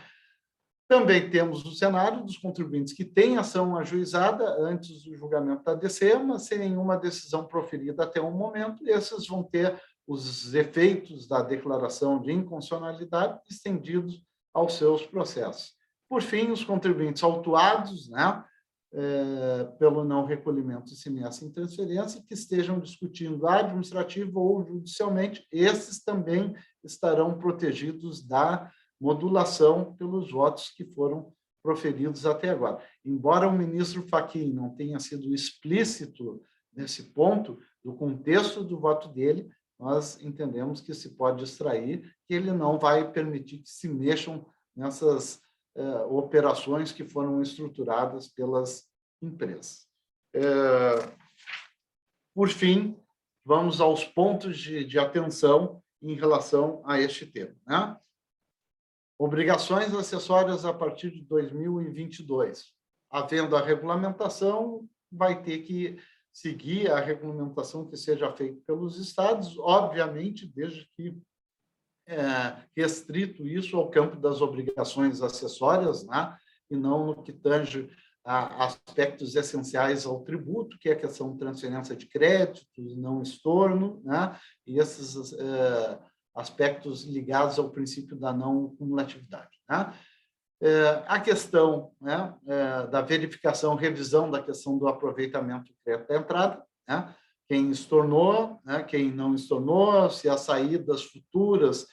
Speaker 1: Também temos o cenário dos contribuintes que têm ação ajuizada antes do julgamento da DCE, mas sem nenhuma decisão proferida até o momento, esses vão ter os efeitos da declaração de inconstitucionalidade estendidos aos seus processos. Por fim, os contribuintes autuados, né, pelo não recolhimento de ICMS em transferência, que estejam discutindo administrativo ou judicialmente, esses também estarão protegidos da modulação pelos votos que foram proferidos até agora. Embora o ministro Fachin não tenha sido explícito nesse ponto, do contexto do voto dele, nós entendemos que se pode extrair que ele não vai permitir que se mexam nessas operações que foram estruturadas pelas empresas. Por fim, vamos aos pontos de atenção em relação a este tema, né? Obrigações acessórias a partir de 2022. Havendo a regulamentação, vai ter que seguir a regulamentação que seja feita pelos estados, obviamente, desde que restrito isso ao campo das obrigações acessórias, né? E não no que tange a aspectos essenciais ao tributo, que é a questão de transferência de créditos, não estorno, né? E esses aspectos ligados ao princípio da não cumulatividade, né? A questão, né, da verificação, revisão da questão do aproveitamento do crédito da entrada, né? Quem estornou, né, quem não estornou, se as saídas futuras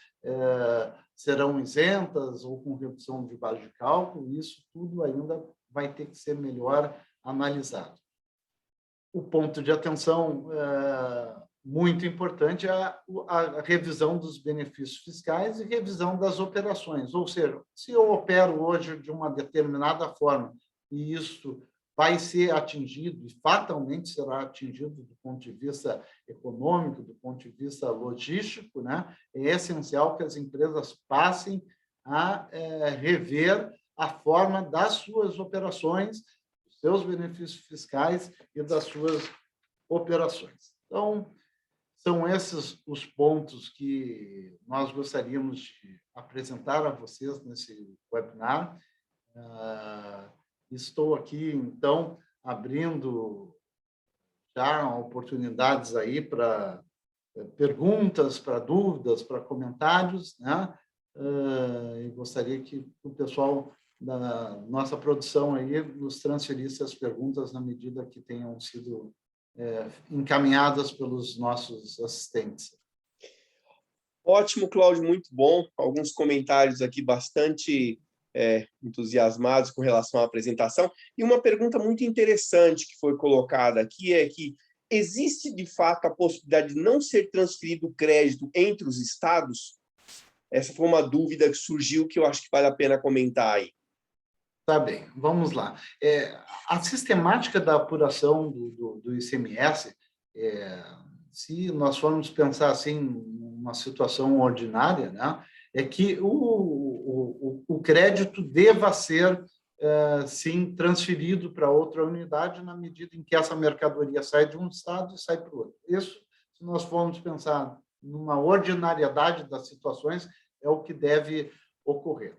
Speaker 1: serão isentas ou com redução de base de cálculo, isso tudo ainda vai ter que ser melhor analisado. O ponto de atenção muito importante é a revisão dos benefícios fiscais e revisão das operações, ou seja, se eu opero hoje de uma determinada forma e isso vai ser atingido, e fatalmente será atingido do ponto de vista econômico, do ponto de vista logístico, né? É essencial que as empresas passem a rever a forma das suas operações, dos seus benefícios fiscais e das suas operações. Então, são esses os pontos que nós gostaríamos de apresentar a vocês nesse webinar. Estou aqui, então, abrindo já oportunidades aí para perguntas, para dúvidas, para comentários, né? E gostaria que o pessoal da nossa produção aí nos transferisse as perguntas na medida que tenham sido encaminhadas pelos nossos assistentes.
Speaker 2: Ótimo, Cláudio, muito bom. Alguns comentários aqui bastante entusiasmados com relação à apresentação. E uma pergunta muito interessante que foi colocada aqui é que existe, de fato, a possibilidade de não ser transferido o crédito entre os estados? Essa foi uma dúvida que surgiu que eu acho que vale a pena comentar aí.
Speaker 1: Tá bem, vamos lá. A sistemática da apuração do ICMS, se nós formos pensar assim, numa situação ordinária, né, é que o crédito deva ser, sim, transferido para outra unidade na medida em que essa mercadoria sai de um estado e sai para o outro. Isso, se nós formos pensar numa ordinariedade das situações, é o que deve ocorrer.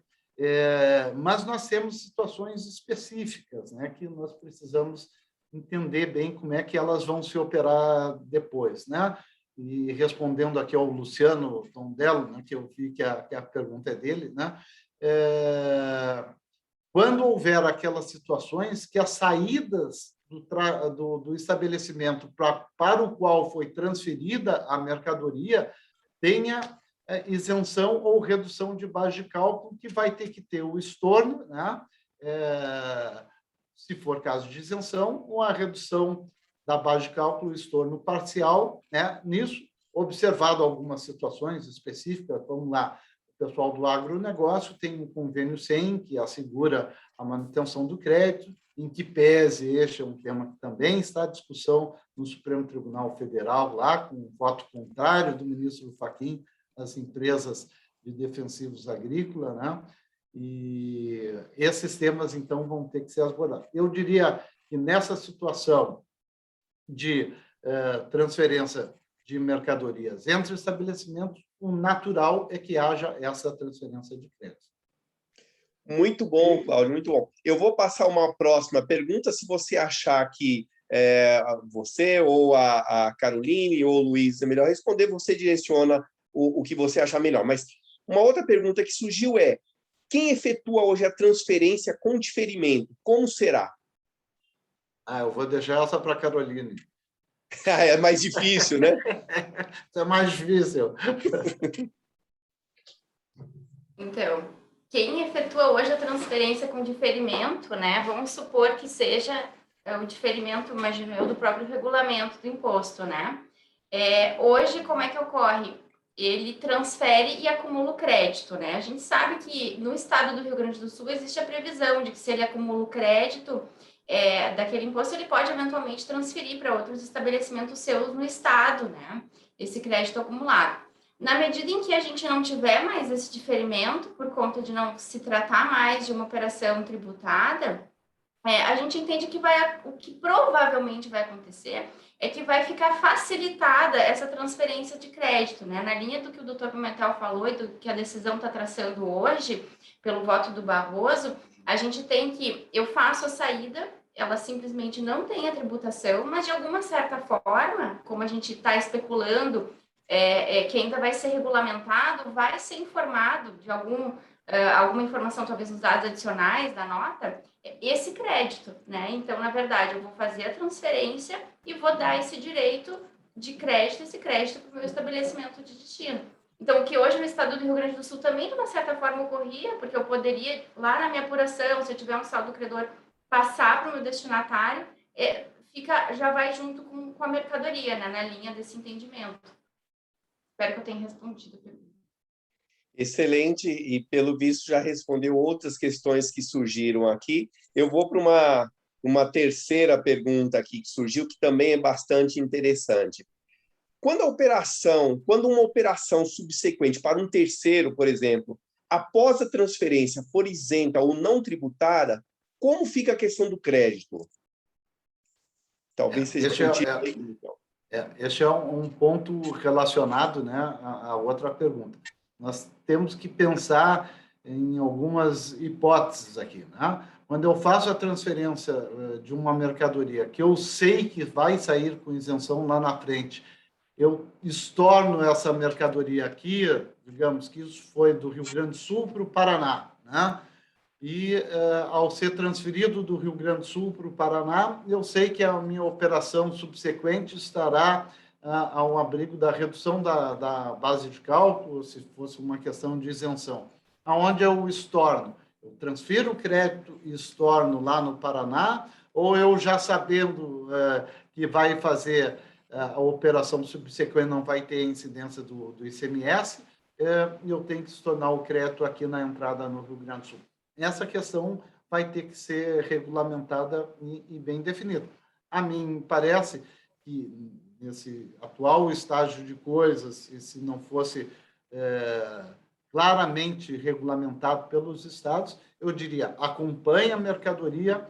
Speaker 1: Mas nós temos situações específicas, né, que nós precisamos entender bem como é que elas vão se operar depois, né? E respondendo aqui ao Luciano Tondello, né, que eu vi que a pergunta é dele, né? Quando houver aquelas situações que as saídas do estabelecimento para o qual foi transferida a mercadoria tenha isenção ou redução de base de cálculo, que vai ter que ter o estorno, né? Se for caso de isenção, ou a redução da base de cálculo, estorno parcial, né? Nisso, observado algumas situações específicas, vamos lá, o pessoal do agronegócio tem um convênio 100, que assegura a manutenção do crédito, em que pese, este é um tema que também está à discussão no Supremo Tribunal Federal, lá com o voto contrário do ministro Fachin às empresas de defensivos agrícolas, né? E esses temas, então, vão ter que ser abordados. Eu diria que nessa situação de transferência de mercadorias entre estabelecimentos, o natural é que haja essa transferência de crédito.
Speaker 2: Muito bom, Cláudio, muito bom. Eu vou passar uma próxima pergunta, se você achar que você ou a Caroline ou o Luiz é melhor responder, você direciona o que você achar melhor. Mas uma outra pergunta que surgiu é: quem efetua hoje a transferência com diferimento? Como será?
Speaker 1: Eu vou deixar essa para a Caroline.
Speaker 2: É mais difícil, né?
Speaker 1: Isso é mais difícil.
Speaker 5: Então, quem efetua hoje a transferência com diferimento, né? Vamos supor que seja o diferimento, imagino eu, do próprio regulamento do imposto, né? Hoje, como é que ocorre? Ele transfere e acumula o crédito, né? A gente sabe que no estado do Rio Grande do Sul existe a previsão de que se ele acumula o crédito daquele imposto, ele pode eventualmente transferir para outros estabelecimentos seus no estado, né? Esse crédito acumulado. Na medida em que a gente não tiver mais esse diferimento, por conta de não se tratar mais de uma operação tributada, a gente entende que o que provavelmente vai acontecer é que vai ficar facilitada essa transferência de crédito, né? Na linha do que o doutor Pimentel falou e do que a decisão está traçando hoje, pelo voto do Barroso, a gente tem que, eu faço a saída, ela simplesmente não tem a tributação, mas de alguma certa forma, como a gente está especulando, que ainda vai ser regulamentado, vai ser informado de alguma informação, talvez nos dados adicionais da nota, esse crédito, né? Então, na verdade, eu vou fazer a transferência e vou dar esse direito de crédito, esse crédito para o meu estabelecimento de destino. Então, o que hoje no estado do Rio Grande do Sul também, de uma certa forma, ocorria, porque eu poderia, lá na minha apuração, se eu tiver um saldo credor, passar para o meu destinatário, já vai junto com a mercadoria, né? Na linha desse entendimento. Espero que eu tenha respondido a pergunta.
Speaker 2: Excelente, e pelo visto já respondeu outras questões que surgiram aqui. Eu vou para uma terceira pergunta aqui que surgiu, que também é bastante interessante. Quando uma operação subsequente para um terceiro, por exemplo, após a transferência for isenta ou não tributada, como fica a questão do crédito? Talvez seja então.
Speaker 1: Este é um ponto relacionado, né, à outra pergunta. Nós temos que pensar em algumas hipóteses aqui, né? Quando eu faço a transferência de uma mercadoria que eu sei que vai sair com isenção lá na frente, eu estorno essa mercadoria aqui, digamos que isso foi do Rio Grande do Sul para o Paraná, né? E, ao ser transferido do Rio Grande do Sul para o Paraná, eu sei que a minha operação subsequente estará ao abrigo da redução da base de cálculo, se fosse uma questão de isenção. Aonde eu estorno? Eu transfiro o crédito e estorno lá no Paraná, ou eu já sabendo que vai fazer a operação subsequente, não vai ter incidência do ICMS, eu tenho que estornar o crédito aqui na entrada no Rio Grande do Sul. Essa questão vai ter que ser regulamentada e bem definida. A mim parece que, nesse atual estágio de coisas, se não fosse claramente regulamentado pelos estados, eu diria, acompanha a mercadoria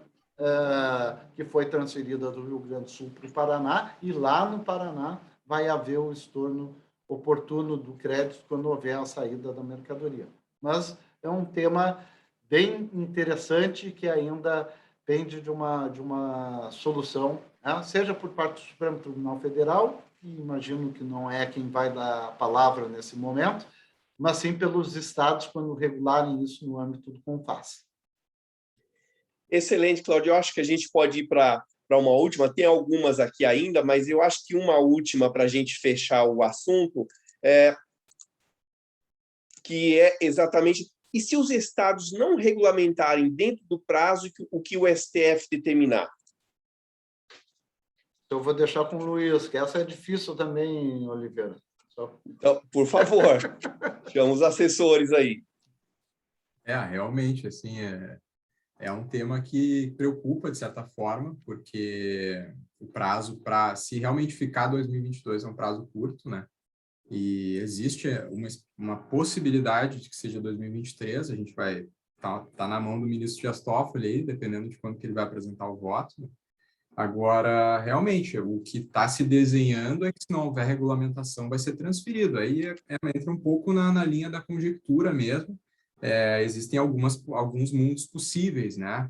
Speaker 1: que foi transferida do Rio Grande do Sul para o Paraná, e lá no Paraná vai haver o estorno oportuno do crédito quando houver a saída da mercadoria. Mas é um tema bem interessante que ainda pende de uma solução, né? Seja por parte do Supremo Tribunal Federal, que imagino que não é quem vai dar a palavra nesse momento, mas sim pelos estados quando regularem isso no âmbito do CONFAS.
Speaker 2: Excelente, Cláudio. Eu acho que a gente pode ir para uma última. Tem algumas aqui ainda, mas eu acho que uma última para a gente fechar o assunto, que é exatamente... E se os estados não regulamentarem dentro do prazo o que o STF determinar?
Speaker 1: Eu vou deixar com o Luiz, que essa é difícil também, Oliveira.
Speaker 2: Então, por favor, chama os assessores aí.
Speaker 6: Realmente, assim, é um tema que preocupa, de certa forma, porque o prazo para, se realmente ficar 2022, é um prazo curto, né? E existe uma possibilidade de que seja 2023, a gente vai tá na mão do ministro Dias Toffoli aí, dependendo de quando que ele vai apresentar o voto, né? Agora, realmente, o que está se desenhando é que, se não houver regulamentação, vai ser transferido. Aí entra um pouco na linha da conjectura mesmo. Existem alguns mundos possíveis, né?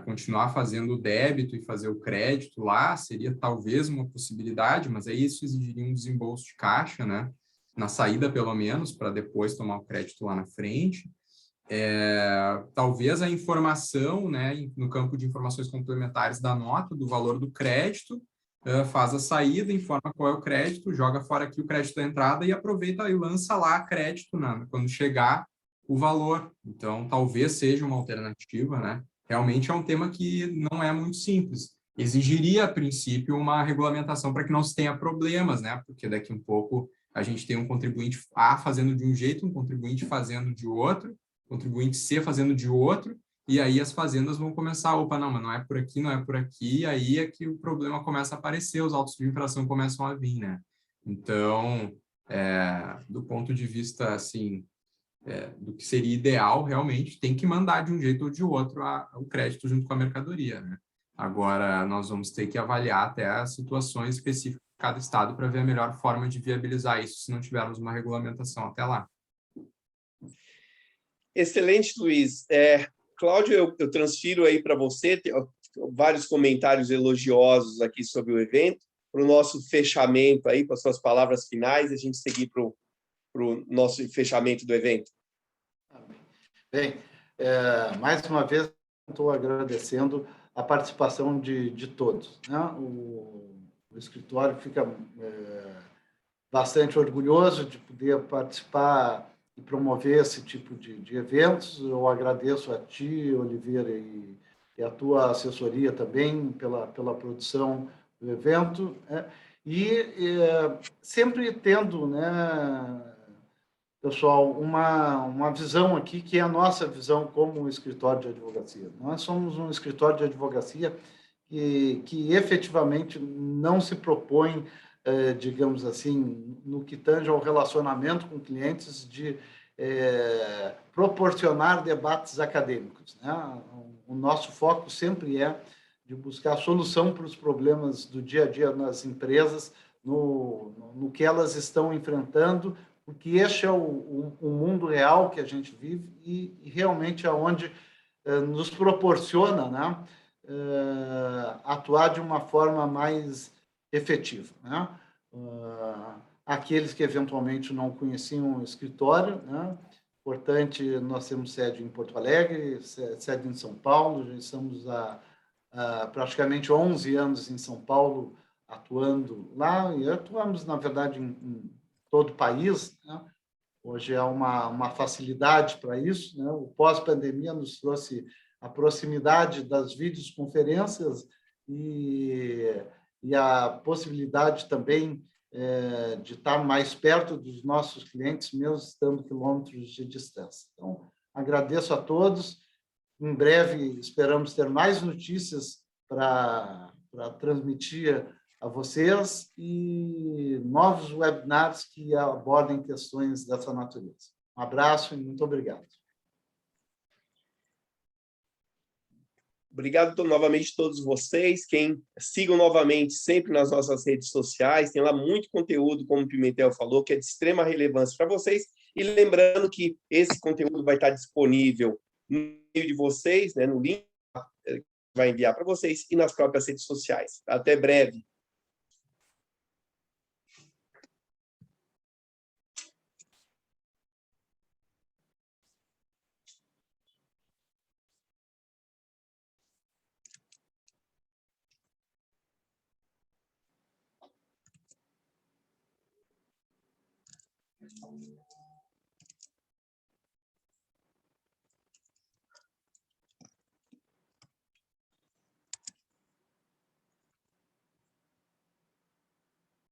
Speaker 6: Continuar fazendo o débito e fazer o crédito lá seria talvez uma possibilidade, mas aí isso exigiria um desembolso de caixa, né? Na saída, pelo menos, para depois tomar o crédito lá na frente. Talvez a informação, né, no campo de informações complementares da nota, do valor do crédito, faz a saída, informa qual é o crédito, joga fora aqui o crédito da entrada e aproveita e lança lá crédito, né, quando chegar o valor. Então, talvez seja uma alternativa, né? Realmente é um tema que não é muito simples. Exigiria, a princípio, uma regulamentação para que não se tenha problemas, né? Porque daqui um pouco a gente tem um contribuinte A fazendo de um jeito, um contribuinte fazendo de outro, contribuinte C fazendo de outro, e aí as fazendas vão começar, opa, não, mas não é por aqui, não é por aqui, e aí é que o problema começa a aparecer, os autos de infração começam a vir, né? Então, do ponto de vista, assim, do que seria ideal, realmente, tem que mandar de um jeito ou de outro o crédito junto com a mercadoria, né? Agora, nós vamos ter que avaliar até as situações específicas de cada estado para ver a melhor forma de viabilizar isso, se não tivermos uma regulamentação até lá.
Speaker 2: Excelente, Luiz. Cláudio, eu transfiro aí para você, tem vários comentários elogiosos aqui sobre o evento, para o nosso fechamento aí, com as suas palavras finais, a gente seguir para o nosso fechamento do evento.
Speaker 1: Bem, mais uma vez, estou agradecendo a participação de todos, né? O escritório fica bastante orgulhoso de poder participar e promover esse tipo de eventos. Eu agradeço a ti, Oliveira, e a tua assessoria também pela produção do evento, né? Sempre tendo, né, pessoal, uma visão aqui que é a nossa visão como escritório de advocacia. Nós somos um escritório de advocacia que efetivamente não se propõe, digamos assim, no que tange ao relacionamento com clientes, de proporcionar debates acadêmicos, né? O nosso foco sempre é de buscar solução para os problemas do dia a dia nas empresas, no que elas estão enfrentando, porque este é o mundo real que a gente vive e realmente é onde nos proporciona, né, atuar de uma forma mais efetiva, né? Aqueles que eventualmente não conheciam o escritório, né? Importante, nós temos sede em Porto Alegre, sede em São Paulo, já estamos há praticamente 11 anos em São Paulo atuando lá, e atuamos, na verdade, em todo o país, né? Hoje é uma facilidade para isso, né? O pós-pandemia nos trouxe a proximidade das videoconferências e a possibilidade também de estar mais perto dos nossos clientes, mesmo estando quilômetros de distância. Então, agradeço a todos. Em breve, esperamos ter mais notícias para transmitir a vocês e novos webinars que abordem questões dessa natureza. Um abraço e muito obrigado.
Speaker 2: Obrigado novamente a todos vocês. Quem sigam novamente sempre nas nossas redes sociais, tem lá muito conteúdo, como o Pimentel falou, que é de extrema relevância para vocês. E lembrando que esse conteúdo vai estar disponível no e-mail de vocês, né, no link que vai enviar para vocês e nas próprias redes sociais. Até breve.